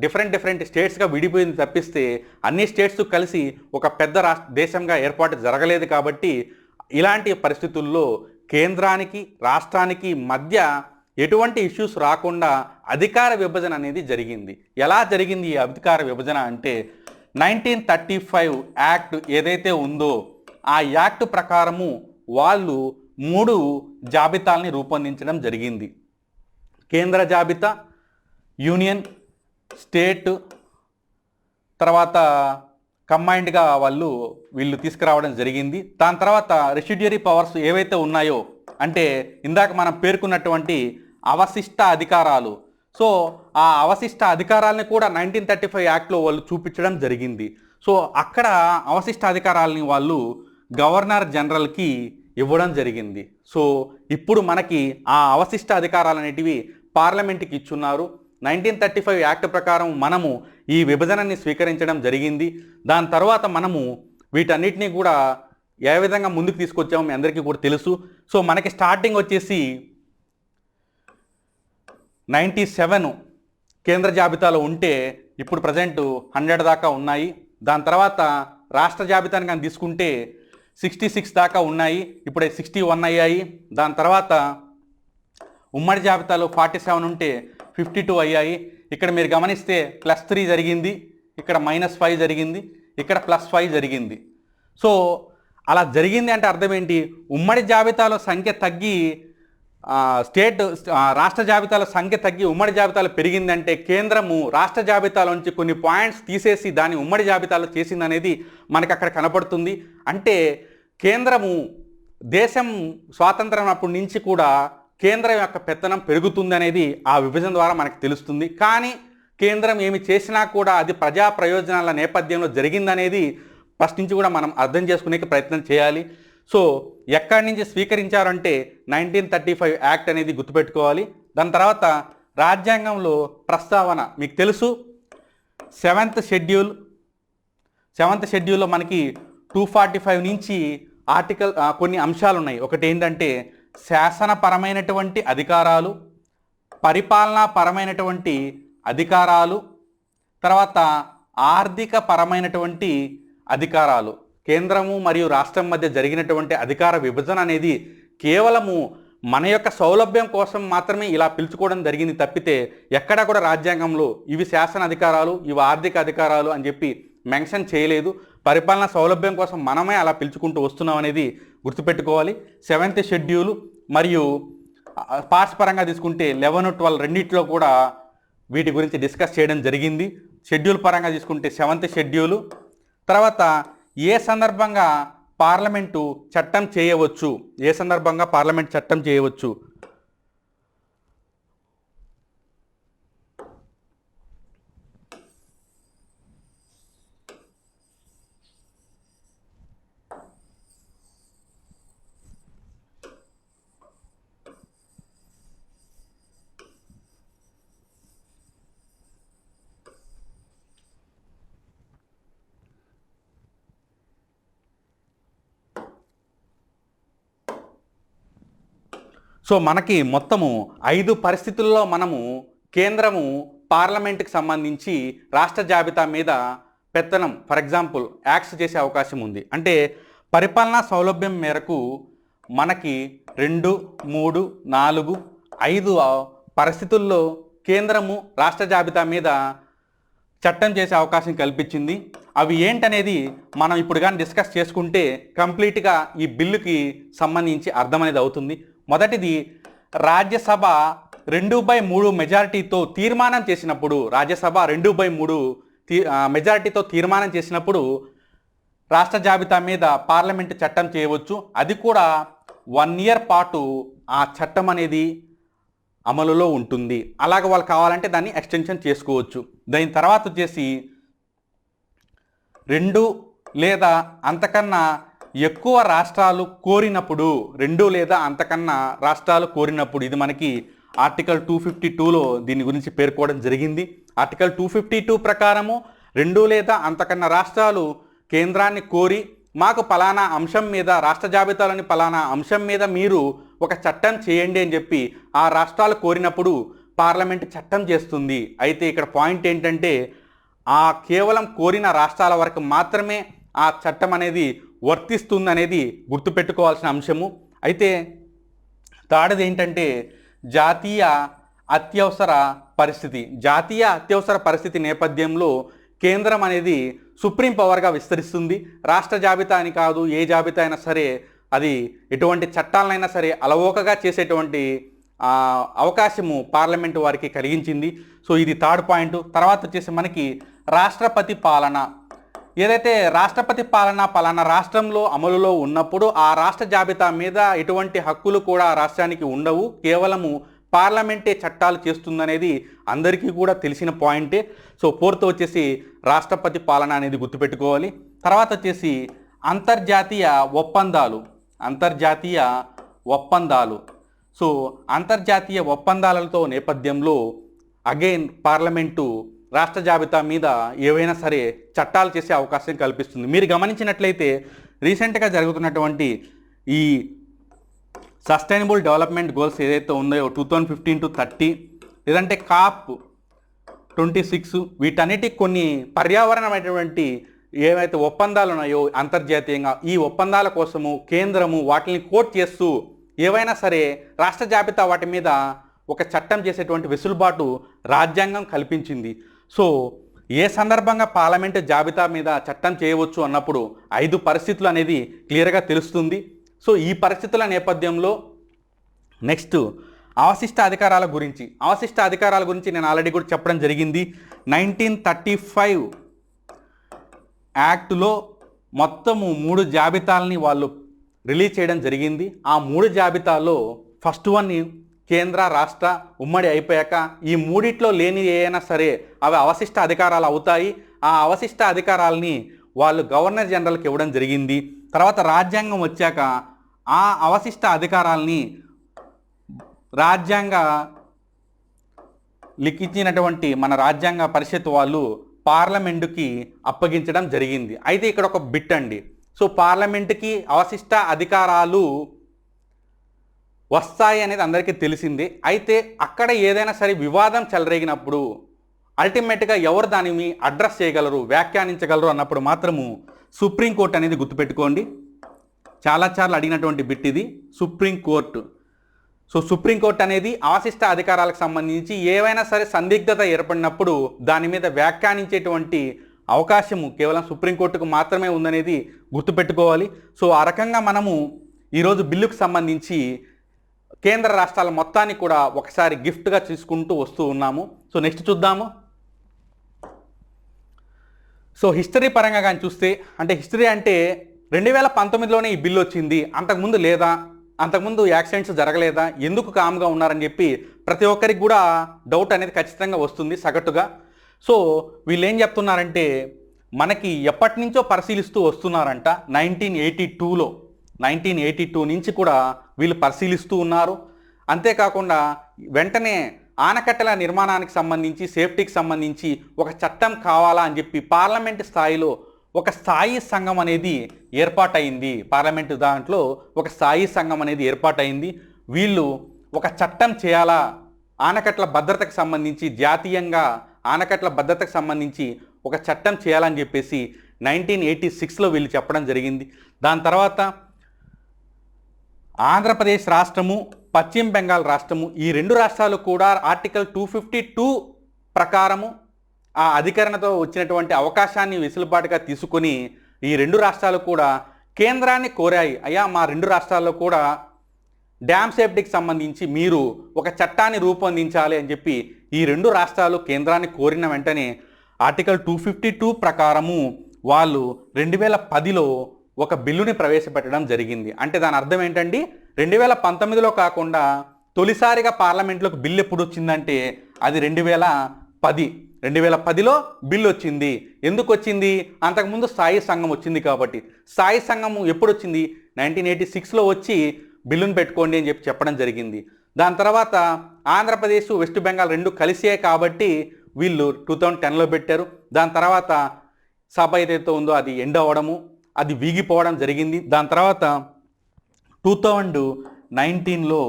డిఫరెంట్ స్టేట్స్గా విడిపోయింది తప్పిస్తే అన్ని స్టేట్స్ కలిసి ఒక పెద్ద దేశంగా ఏర్పాటు జరగలేదు. కాబట్టి ఇలాంటి పరిస్థితుల్లో కేంద్రానికి రాష్ట్రానికి మధ్య ఎటువంటి ఇష్యూస్ రాకుండా అధికార విభజన అనేది జరిగింది. ఎలా జరిగింది ఈ అధికార విభజన అంటే 1935 యాక్ట్ ఏదైతే ఉందో ఆ యాక్ట్ ప్రకారము వాళ్ళు 3 జాబితాలని రూపొందించడం జరిగింది. కేంద్ర జాబితా, యూనియన్, స్టేట్, తర్వాత కంబైన్డ్గా వీళ్ళు తీసుకురావడం జరిగింది. దాని తర్వాత రెసిడ్యూరీ పవర్స్ ఏవైతే ఉన్నాయో అంటే ఇందాక మనం పేర్కొన్నటువంటి అవశిష్ట అధికారాలు, సో ఆ అవశిష్ట అధికారాలని కూడా 1935 యాక్ట్లో వాళ్ళు చూపించడం జరిగింది. సో అక్కడ అవశిష్ట అధికారాలని వాళ్ళు గవర్నర్ జనరల్కి ఇవ్వడం జరిగింది. సో ఇప్పుడు మనకి ఆ అవశిష్ట అధికారాలు అనేటివి పార్లమెంట్కి ఇచ్చున్నారు. 1935 యాక్ట్ ప్రకారం మనము ఈ విభజనని స్వీకరించడం జరిగింది. దాని తర్వాత మనము వీటన్నిటినీ కూడా ఏ విధంగా ముందుకు తీసుకొచ్చామో మీ అందరికీ కూడా తెలుసు. సో మనకి స్టార్టింగ్ వచ్చేసి 97 కేంద్ర జాబితాలో ఉంటే ఇప్పుడు ప్రజెంట్ 100 దాకా ఉన్నాయి. దాని తర్వాత రాష్ట్ర జాబితాని కానీ తీసుకుంటే 66 దాకా ఉన్నాయి, ఇప్పుడే 61 అయ్యాయి. దాని తర్వాత ఉమ్మడి జాబితాలో 47 ఉంటే 52 అయ్యాయి. ఇక్కడ మీరు గమనిస్తే +3 జరిగింది, ఇక్కడ -5 జరిగింది, ఇక్కడ +5 జరిగింది. సో అలా జరిగింది అంటే అర్థం ఏంటి? ఉమ్మడి జాబితాలో సంఖ్య తగ్గి రాష్ట్ర జాబితాల సంఖ్య తగ్గి ఉమ్మడి జాబితాలో పెరిగిందంటే కేంద్రము రాష్ట్ర జాబితాలోంచి కొన్ని పాయింట్స్ తీసేసి దాన్ని ఉమ్మడి జాబితాలో చేసిందనేది మనకి అక్కడ కనపడుతుంది. అంటే కేంద్రము దేశం స్వాతంత్రం అప్పటి నుంచి కూడా కేంద్రం యొక్క పెత్తనం పెరుగుతుందనేది ఆ విభజన ద్వారా మనకు తెలుస్తుంది. కానీ కేంద్రం ఏమి చేసినా కూడా అది ప్రజా ప్రయోజనాల నేపథ్యంలో జరిగిందనేది ఫస్ట్ నుంచి కూడా మనం అర్థం చేసుకునే ప్రయత్నం చేయాలి. సో ఎక్కడి నుంచి స్వీకరించారంటే 1935 యాక్ట్ అనేది గుర్తుపెట్టుకోవాలి. దాని తర్వాత రాజ్యాంగంలో ప్రస్తావన మీకు తెలుసు. సెవెంత్ షెడ్యూల్లో మనకి 245 నుంచి ఆర్టికల్ కొన్ని అంశాలు ఉన్నాయి. ఒకటి ఏంటంటే శాసనపరమైనటువంటి అధికారాలు, పరిపాలనాపరమైనటువంటి అధికారాలు, తర్వాత ఆర్థిక పరమైనటువంటి అధికారాలు. కేంద్రము మరియు రాష్ట్రం మధ్య జరిగినటువంటి అధికార విభజన అనేది కేవలము మన యొక్క సౌలభ్యం కోసం మాత్రమే ఇలా పిలుచుకోవడం జరిగింది తప్పితే ఎక్కడా కూడా రాజ్యాంగంలో ఇవి శాసన అధికారాలు, ఇవి ఆర్థిక అధికారాలు అని చెప్పి మెన్షన్ చేయలేదు. పరిపాలన సౌలభ్యం కోసం మనమే అలా పిలుచుకుంటూ వస్తున్నాం అనేది గుర్తుపెట్టుకోవాలి. సెవెంత్ షెడ్యూల్ మరియు పార్ట్స్ పరంగా తీసుకుంటే 11, 12 రెండిట్లో కూడా వీటి గురించి డిస్కస్ చేయడం జరిగింది. షెడ్యూల్ పరంగా తీసుకుంటే సెవెంత్ షెడ్యూలు, తర్వాత ఏ సందర్భంగా పార్లమెంటు చట్టం చేయవచ్చు, ఏ సందర్భంగా పార్లమెంట్ చట్టం చేయవచ్చు. సో మనకి మొత్తము 5 పరిస్థితుల్లో మనము కేంద్రము పార్లమెంట్కి సంబంధించి రాష్ట్ర జాబితా మీద పెత్తనం, ఫర్ ఎగ్జాంపుల్ యాక్ట్స్ చేసే అవకాశం ఉంది. అంటే పరిపాలనా సౌలభ్యం మేరకు మనకి 2, 3, 4, 5 పరిస్థితుల్లో కేంద్రము రాష్ట్ర జాబితా మీద చట్టం చేసే అవకాశం కల్పించింది. అవి ఏంటనేది మనం ఇప్పుడు కానీ డిస్కస్ చేసుకుంటే కంప్లీట్గా ఈ బిల్లుకి సంబంధించి అర్థం అనేది అవుతుంది. మొదటిది, రాజ్యసభ 2/3 మెజారిటీతో తీర్మానం చేసినప్పుడు, రాజ్యసభ 2/3 మెజారిటీతో తీర్మానం చేసినప్పుడు రాష్ట్ర జాబితా మీద పార్లమెంటు చట్టం చేయవచ్చు. అది కూడా 1 ఇయర్ పాటు ఆ చట్టం అనేది అమలులో ఉంటుంది. అలాగ వాళ్ళు కావాలంటే దాన్ని ఎక్స్టెన్షన్ చేసుకోవచ్చు. దాని తర్వాత వచ్చేసి 2 లేదా అంతకన్నా ఎక్కువ రాష్ట్రాలు కోరినప్పుడు, 2 లేదా అంతకన్నా రాష్ట్రాలు కోరినప్పుడు, ఇది మనకి ఆర్టికల్ 252లో దీని గురించి పేర్కోవడం జరిగింది. ఆర్టికల్ 252 ప్రకారము 2 లేదా అంతకన్నా రాష్ట్రాలు కేంద్రాన్ని కోరి మాకు పలానా అంశం మీద, రాష్ట్ర జాబితాలోని పలానా అంశం మీద మీరు ఒక చట్టం చేయండి అని చెప్పి ఆ రాష్ట్రాలు కోరినప్పుడు పార్లమెంట్ చట్టం చేస్తుంది. అయితే ఇక్కడ పాయింట్ ఏంటంటే ఆ కేవలం కోరిన రాష్ట్రాల వరకు మాత్రమే ఆ చట్టం అనేది వర్తిస్తుంది అనేది గుర్తుపెట్టుకోవాల్సిన అంశము. అయితే థర్డ్ది ఏంటంటే జాతీయ అత్యవసర పరిస్థితి. జాతీయ అత్యవసర పరిస్థితి నేపథ్యంలో కేంద్రం అనేది సుప్రీం పవర్గా విస్తరిస్తుంది. రాష్ట్ర జాబితా అని కాదు, ఏ జాబితా అయినా సరే అది ఎటువంటి చట్టాలనైనా సరే అలవోకగా చేసేటువంటి అవకాశము పార్లమెంటు వారికి కలిగించింది. సో ఇది థర్డ్ పాయింట్. తర్వాత వచ్చేసి మనకి రాష్ట్రపతి పాలన. ఏదైతే రాష్ట్రపతి పాలన పలానా రాష్ట్రంలో అమలులో ఉన్నప్పుడు ఆ రాష్ట్ర జాబితా మీద ఎటువంటి హక్కులు కూడా రాష్ట్రానికి ఉండవు, కేవలము పార్లమెంటే చట్టాలు చేస్తుందనేది అందరికీ కూడా తెలిసిన పాయింటే. సో ఫోర్త్ వచ్చేసి రాష్ట్రపతి పాలన అనేది గుర్తుపెట్టుకోవాలి. తర్వాత వచ్చేసి అంతర్జాతీయ ఒప్పందాలు. సో అంతర్జాతీయ ఒప్పందాలతో నేపథ్యంలో అగైన్ పార్లమెంటు రాష్ట్ర జాబితా మీద ఏవైనా సరే చట్టాలు చేసే అవకాశం కల్పిస్తుంది. మీరు గమనించినట్లయితే రీసెంట్గా జరుగుతున్నటువంటి ఈ సస్టైనబుల్ డెవలప్మెంట్ గోల్స్ ఏదైతే ఉన్నాయో 2015 to 30 లేదంటే COP26 వీటన్నిటికి కొన్ని పర్యావరణమైనటువంటి ఏవైతే ఒప్పందాలు ఉన్నాయో అంతర్జాతీయంగా, ఈ ఒప్పందాల కోసము కేంద్రము వాటిని కోట్ చేస్తూ ఏవైనా సరే రాష్ట్ర జాబితా వాటి మీద ఒక చట్టం చేసేటువంటి వెసులుబాటు రాజ్యాంగం కల్పించింది. సో ఏ సందర్భంగా పార్లమెంటు జాబితా మీద చట్టం చేయవచ్చు అన్నప్పుడు 5 పరిస్థితులు అనేది క్లియర్గా తెలుస్తుంది. సో ఈ పరిస్థితుల నేపథ్యంలో నెక్స్ట్ అవశిష్ట అధికారాల గురించి నేను ఆల్రెడీ కూడా చెప్పడం జరిగింది. 1935 యాక్టులో మొత్తము 3 జాబితాలని వాళ్ళు రిలీజ్ చేయడం జరిగింది. ఆ 3 జాబితాలో ఫస్ట్ వన్ కేంద్ర రాష్ట్ర ఉమ్మడి అయిపోయాక ఈ మూడిట్లో లేని ఏమైనా సరే అవి అవశిష్ట అధికారాలు అవుతాయి. ఆ అవశిష్ట అధికారాలని వాళ్ళు గవర్నర్ జనరల్కి ఇవ్వడం జరిగింది. తర్వాత రాజ్యాంగం వచ్చాక ఆ అవశిష్ట అధికారాల్ని రాజ్యాంగ లిఖించినటువంటి మన రాజ్యాంగ పరిషత్ వాళ్ళు పార్లమెంటుకి అప్పగించడం జరిగింది. అయితే ఇక్కడ ఒక బిట్ అండి. సో పార్లమెంటుకి అవశిష్ట అధికారాలు వస్తాయి అనేది అందరికీ తెలిసిందే. అయితే అక్కడ ఏదైనా సరే వివాదం చెలరేగినప్పుడు అల్టిమేట్గా ఎవరు దానిని అడ్రస్ చేయగలరు, వ్యాఖ్యానించగలరు అన్నప్పుడు మాత్రము సుప్రీంకోర్టు అనేది గుర్తుపెట్టుకోండి. చాలాసార్లు అడిగినటువంటి బిట్ ఇది, సుప్రీంకోర్టు. సో సుప్రీంకోర్టు అనేది అవశిష్ట అధికారాలకు సంబంధించి ఏవైనా సరే సందిగ్ధత ఏర్పడినప్పుడు దాని మీద వ్యాఖ్యానించేటువంటి అవకాశము కేవలం సుప్రీంకోర్టుకు మాత్రమే ఉందనేది గుర్తుపెట్టుకోవాలి. సో ఆ రకంగా మనము ఈరోజు బిల్లుకు సంబంధించి కేంద్ర రాష్ట్రాల మొత్తాన్ని కూడా ఒకసారి గిఫ్ట్గా తీసుకుంటూ వస్తూ ఉన్నాము. సో నెక్స్ట్ చూద్దాము. సో హిస్టరీ పరంగా కానీ చూస్తే, అంటే హిస్టరీ అంటే 2019లోనే ఈ బిల్లు వచ్చింది, అంతకుముందు లేదా, అంతకుముందు యాక్సిడెంట్స్ జరగలేదా, ఎందుకు కామ్గా ఉన్నారని చెప్పి ప్రతి ఒక్కరికి కూడా డౌట్ అనేది ఖచ్చితంగా వస్తుంది సగటుగా. సో వీళ్ళు ఏం చెప్తున్నారంటే మనకి ఎప్పటి నుంచో పరిశీలిస్తూ వస్తున్నారంట. 1982 నుంచి కూడా వీళ్ళు పరిశీలిస్తూ ఉన్నారు. అంతేకాకుండా వెంటనే ఆనకట్టల నిర్మాణానికి సంబంధించి, సేఫ్టీకి సంబంధించి ఒక చట్టం కావాలా అని చెప్పి పార్లమెంటు స్థాయిలో ఒక స్థాయి సంఘం అనేది ఏర్పాటైంది. పార్లమెంటు దాంట్లో ఒక స్థాయి సంఘం అనేది ఏర్పాటైంది. వీళ్ళు ఒక చట్టం చేయాలా, ఆనకట్ల భద్రతకు సంబంధించి, జాతీయంగా ఆనకట్ల భద్రతకు సంబంధించి ఒక చట్టం చేయాలని చెప్పేసి 1986లో వీళ్ళు చెప్పడం జరిగింది. దాని తర్వాత ఆంధ్రప్రదేశ్ రాష్ట్రము, పశ్చిమ బెంగాల్ రాష్ట్రము, ఈ రెండు రాష్ట్రాలు కూడా ఆర్టికల్ 252 ప్రకారము ఆ అధికరణతో వచ్చినటువంటి అవకాశాన్ని వెసులుబాటుగా తీసుకొని ఈ రెండు రాష్ట్రాలు కూడా కేంద్రాన్ని కోరాయి. అయ్యా మా రెండు రాష్ట్రాల్లో కూడా డ్యామ్ సేఫ్టీకి సంబంధించి మీరు ఒక చట్టాన్ని రూపొందించాలి అని చెప్పి ఈ రెండు రాష్ట్రాలు కేంద్రాన్ని కోరిన వెంటనే ఆర్టికల్ 252 ప్రకారము వాళ్ళు 2010లో ఒక బిల్లుని ప్రవేశపెట్టడం జరిగింది. అంటే దాని అర్థం ఏంటండి, 2019లో కాకుండా తొలిసారిగా పార్లమెంట్లోకి బిల్లు ఎప్పుడు వచ్చిందంటే అది 2010లో బిల్లు వచ్చింది. ఎందుకు వచ్చింది? అంతకుముందు స్థాయి సంఘం వచ్చింది కాబట్టి. స్థాయి సంఘం ఎప్పుడు వచ్చింది? 1986లో వచ్చి బిల్లును పెట్టుకోండి అని చెప్పి చెప్పడం జరిగింది. దాని తర్వాత ఆంధ్రప్రదేశ్, వెస్ట్ బెంగాల్ రెండు కలిసే కాబట్టి వీళ్ళు 2010లో పెట్టారు. దాని తర్వాత సభ ఏదైతే ఉందో అది ఎండ్ అవ్వడము, అది వీగిపోవడం జరిగింది. దాని తర్వాత 2019లో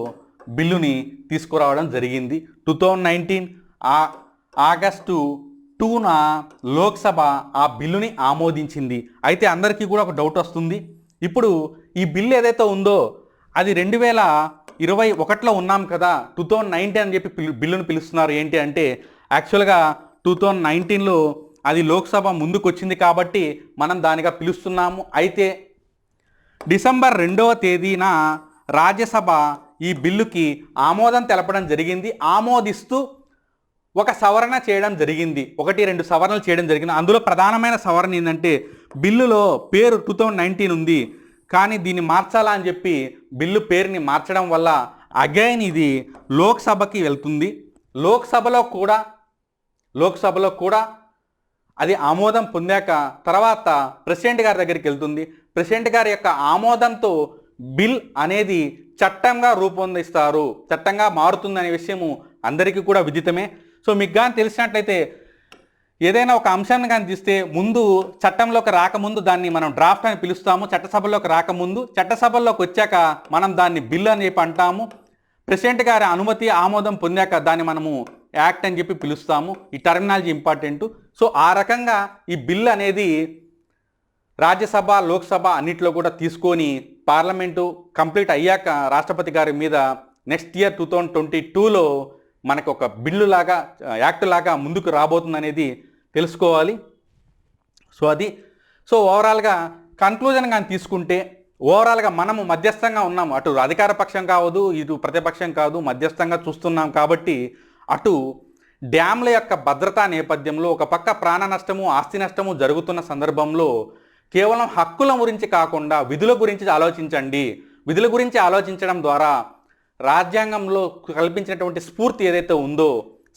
బిల్లుని తీసుకురావడం జరిగింది. 2019 ఆగస్టు 2న లోక్సభ ఆ బిల్లుని ఆమోదించింది. అయితే అందరికీ కూడా ఒక డౌట్ వస్తుంది. ఇప్పుడు ఈ బిల్లు ఏదైతే ఉందో అది 2021లో ఉన్నాం కదా, 2019 అని చెప్పి బిల్లును పిలుస్తున్నారు. ఏంటి అంటే యాక్చువల్గా 2019లో అది లోక్సభ ముందుకు వచ్చింది కాబట్టి మనం దానిగా పిలుస్తున్నాము. అయితే డిసెంబర్ 2వ తేదీన రాజ్యసభ ఈ బిల్లుకి ఆమోదం తెలపడం జరిగింది. ఆమోదిస్తూ ఒక సవరణ చేయడం జరిగింది, 1-2 సవరణలు చేయడం జరిగింది. అందులో ప్రధానమైన సవరణ ఏంటంటే బిల్లులో పేరు 2019 ఉంది, కానీ దీన్ని మార్చాలా అని చెప్పి బిల్లు పేరుని మార్చడం వల్ల అగైన్ ఇది లోక్సభకి వెళ్తుంది. లోక్సభలో కూడా అది ఆమోదం పొందాక తర్వాత ప్రెసిడెంట్ గారి దగ్గరికి వెళ్తుంది. ప్రెసిడెంట్ గారి యొక్క ఆమోదంతో బిల్ అనేది చట్టంగా రూపొందిస్తారు, చట్టంగా మారుతుందనే విషయము అందరికీ కూడా విదితమే. సో మీకు కానీ తెలిసినట్లయితే ఏదైనా ఒక అంశాన్ని కానీ తీస్తే ముందు చట్టంలోకి రాకముందు దాన్ని మనం డ్రాఫ్ట్ అని పిలుస్తాము. చట్టసభల్లోకి రాకముందు, చట్టసభల్లోకి వచ్చాక మనం దాన్ని బిల్ అని చెప్పి అంటాము. ప్రెసిడెంట్ గారి అనుమతి, ఆమోదం పొందాక దాన్ని మనము యాక్ట్ అని చెప్పి పిలుస్తాము. ఈ టర్మినాలజీ ఇంపార్టెంట్. సో ఆ రకంగా ఈ బిల్ అనేది రాజ్యసభ, లోక్సభ అన్నింటిలో కూడా తీసుకొని పార్లమెంటు కంప్లీట్ అయ్యాక రాష్ట్రపతి గారి మీద నెక్స్ట్ ఇయర్ 2022లో మనకు ఒక బిల్లు లాగా, యాక్ట్ లాగా ముందుకు రాబోతుందనేది తెలుసుకోవాలి. సో ఓవరాల్గా కన్క్లూజన్ కానీ తీసుకుంటే ఓవరాల్గా మనము మధ్యస్థంగా ఉన్నాము. అటు అధికార పక్షం కావద్దు, ఇటు ప్రతిపక్షం కాదు, మధ్యస్థంగా చూస్తున్నాం. కాబట్టి అటు డ్యామ్ల యొక్క భద్రతా నేపథ్యంలో ఒక పక్క ప్రాణ నష్టము, ఆస్తి నష్టము జరుగుతున్న సందర్భంలో కేవలం హక్కుల గురించి కాకుండా విధుల గురించి ఆలోచించండి. విధుల గురించి ఆలోచించడం ద్వారా రాజ్యాంగంలో కల్పించినటువంటి స్ఫూర్తి ఏదైతే ఉందో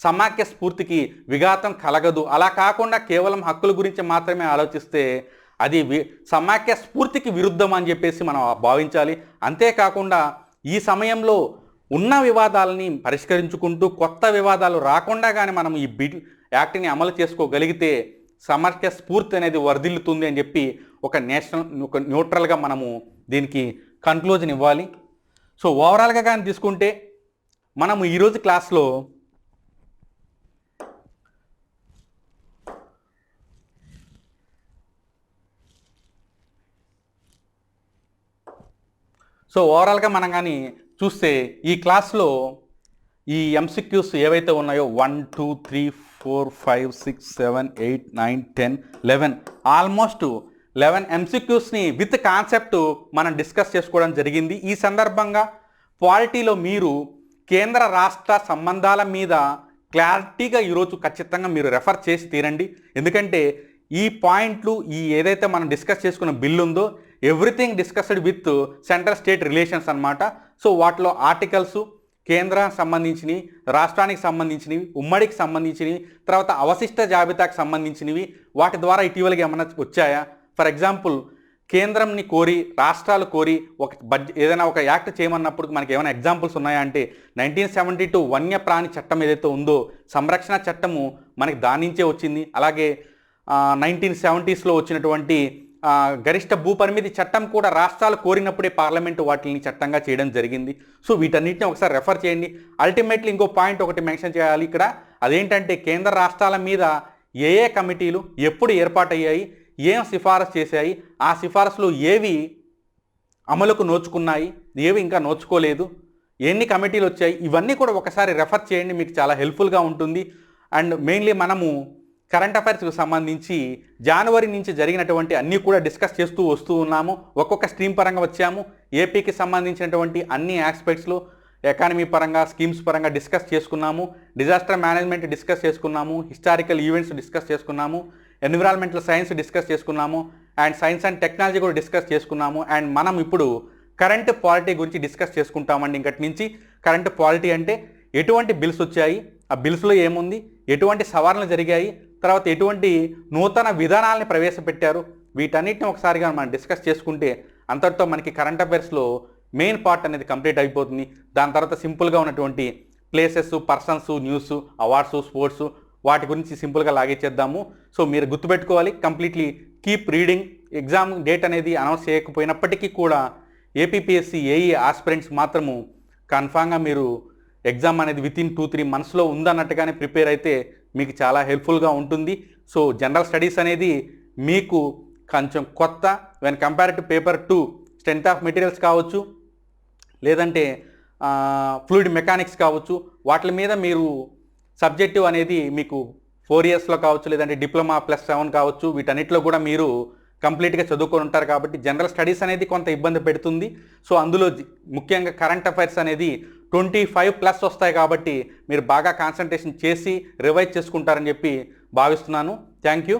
సమాఖ్య స్ఫూర్తికి విఘాతం కలగదు. అలా కాకుండా కేవలం హక్కుల గురించి మాత్రమే ఆలోచిస్తే అది సమాఖ్య స్ఫూర్తికి విరుద్ధం అని చెప్పేసి మనం భావించాలి. అంతేకాకుండా ఈ సమయంలో ఉన్న వివాదాలని పరిష్కరించుకుంటూ కొత్త వివాదాలు రాకుండా కానీ మనం ఈ బిల్ యాక్ట్ని అమలు చేసుకోగలిగితే సమాఖ్య స్ఫూర్తి అనేది వర్ధిల్లుతుంది అని చెప్పి ఒక న్యూట్రల్గా మనము దీనికి కన్క్లూజన్ ఇవ్వాలి. సో ఓవరాల్గా కానీ తీసుకుంటే మనము ఈరోజు క్లాస్లో ఓవరాల్గా మనం కానీ చూస్తే ఈ క్లాస్లో ఈ ఎంసిక్యూస్ ఏవైతే ఉన్నాయో 1 2 3 4 5 6 7 8 9 10 11 ఆల్మోస్ట్ 11 ఎంసిక్యూస్ని విత్ కాన్సెప్ట్ మనం డిస్కస్ చేసుకోవడం జరిగింది. ఈ సందర్భంగా పాలిటీలో మీరు కేంద్ర రాష్ట్ర సంబంధాల మీద క్లారిటీగా ఈరోజు ఖచ్చితంగా మీరు రెఫర్ చేసి తీరండి. ఎందుకంటే ఈ పాయింట్లు ఈ ఏదైతే మనం డిస్కస్ చేసుకున్న బిల్ ఉందో everything discussed with central state relations అన్నమాట. సో వాటిలో ఆర్టికల్స్ కేంద్రానికి సంబంధించినవి, రాష్ట్రానికి సంబంధించినవి, ఉమ్మడికి సంబంధించినవి, తర్వాత అవశిష్ట జాబితాకు సంబంధించినవి వాటి ద్వారా ఇటీవలగా ఏమైనా వచ్చాయా? ఫర్ ఎగ్జాంపుల్ కేంద్రంని కోరి రాష్ట్రాలు కోరి ఒక ఏదైనా ఒక యాక్ట్ చేయమన్నప్పుడు మనకి ఏమైనా ఎగ్జాంపుల్స్ ఉన్నాయా అంటే 1972 వన్యప్రాణి చట్టం ఏదైతే ఉందో సంరక్షణ చట్టము మనకి దాని నుంచే వచ్చింది. అలాగే 1970స్లో వచ్చినటువంటి గరిష్ట భూపరిమితి చట్టం కూడా రాష్ట్రాలు కోరినప్పుడే పార్లమెంటు వాటిని చట్టంగా చేయడం జరిగింది. సో వీటన్నిటిని ఒకసారి రెఫర్ చేయండి. అల్టిమేట్లీ ఇంకో పాయింట్ ఒకటి మెన్షన్ చేయాలి ఇక్కడ. అదేంటంటే కేంద్ర రాష్ట్రాల మీద ఏ కమిటీలు ఎప్పుడు ఏర్పాటయ్యాయి, ఏం సిఫారసు చేశాయి, ఆ సిఫారసులు ఏవి అమలుకు నోచుకున్నాయి, ఏవి ఇంకా నోచుకోలేదు, ఎన్ని కమిటీలు వచ్చాయి, ఇవన్నీ కూడా ఒకసారి రెఫర్ చేయండి, మీకు చాలా హెల్ప్ఫుల్గా ఉంటుంది. అండ్ మెయిన్లీ మనము కరెంట్ అఫైర్స్కి సంబంధించి జనవరి నుంచి జరిగినటువంటి అన్నీ కూడా డిస్కస్ చేస్తూ వస్తూ ఉన్నాము. ఒక్కొక్క స్ట్రీమ్ పరంగా వచ్చాము. ఏపీకి సంబంధించినటువంటి అన్ని ఆస్పెక్ట్స్లో ఎకానమీ పరంగా, స్కీమ్స్ పరంగా డిస్కస్ చేసుకున్నాము. డిజాస్టర్ మేనేజ్మెంట్ డిస్కస్ చేసుకున్నాము. హిస్టారికల్ ఈవెంట్స్ డిస్కస్ చేసుకున్నాము. ఎన్విరాన్మెంటల్ సైన్స్ డిస్కస్ చేసుకున్నాము. అండ్ సైన్స్ అండ్ టెక్నాలజీ కూడా డిస్కస్ చేసుకున్నాము. అండ్ మనం ఇప్పుడు కరెంట్ పాలిటీ గురించి డిస్కస్ చేసుకుంటామండి. ఇంకటి నుంచి కరెంట్ పాలిటీ అంటే ఎటువంటి బిల్స్ వచ్చాయి, ఆ బిల్స్లో ఏముంది, ఎటువంటి సవరణలు జరిగాయి, తర్వాత ఎటువంటి నూతన విధానాలని ప్రవేశపెట్టారు, వీటన్నిటిని ఒకసారిగా మనం డిస్కస్ చేసుకుంటే అంతటితో మనకి కరెంట్ అఫైర్స్లో మెయిన్ పార్ట్ అనేది కంప్లీట్ అయిపోతుంది. దాని తర్వాత సింపుల్గా ఉన్నటువంటి places, persons, news, awards, sports వాటి గురించి సింపుల్గా లాగిచ్చేద్దాము. సో మీరు గుర్తుపెట్టుకోవాలి, completely keep reading. Exam date అనేది అనౌన్స్ చేయకపోయినప్పటికీ కూడా ఏపీపీఎస్సీ ఏఈ ఆస్పిరెంట్స్ మాత్రము కన్ఫామ్గా మీరు ఎగ్జామ్ అనేది వితిన్ 2-3 మంత్స్లో ఉందన్నట్టుగానే ప్రిపేర్ అయితే మీకు చాలా హెల్ప్ఫుల్గా ఉంటుంది. సో జనరల్ స్టడీస్ అనేది మీకు కొంచెం కొత్త when compare to paper 2 strength of materials కావచ్చు, లేదంటే ఫ్లూయిడ్ మెకానిక్స్ కావచ్చు, వాటి మీద మీరు సబ్జెక్టివ్ అనేది మీకు 4 ఇయర్స్లో కావచ్చు, లేదంటే డిప్లొమా +7 కావచ్చు, వీటన్నిటిలో కూడా మీరు కంప్లీట్గా చదువుకొని ఉంటారు. కాబట్టి జనరల్ స్టడీస్ అనేది కొంత ఇబ్బంది పెడుతుంది. సో అందులో ముఖ్యంగా కరెంట్ అఫైర్స్ అనేది 25+ వస్తాయి. కాబట్టి మీరు బాగా కాన్సన్ట్రేషన్ చేసి రివైజ్ చేసుకుంటారని చెప్పి భావిస్తున్నాను. Thank you.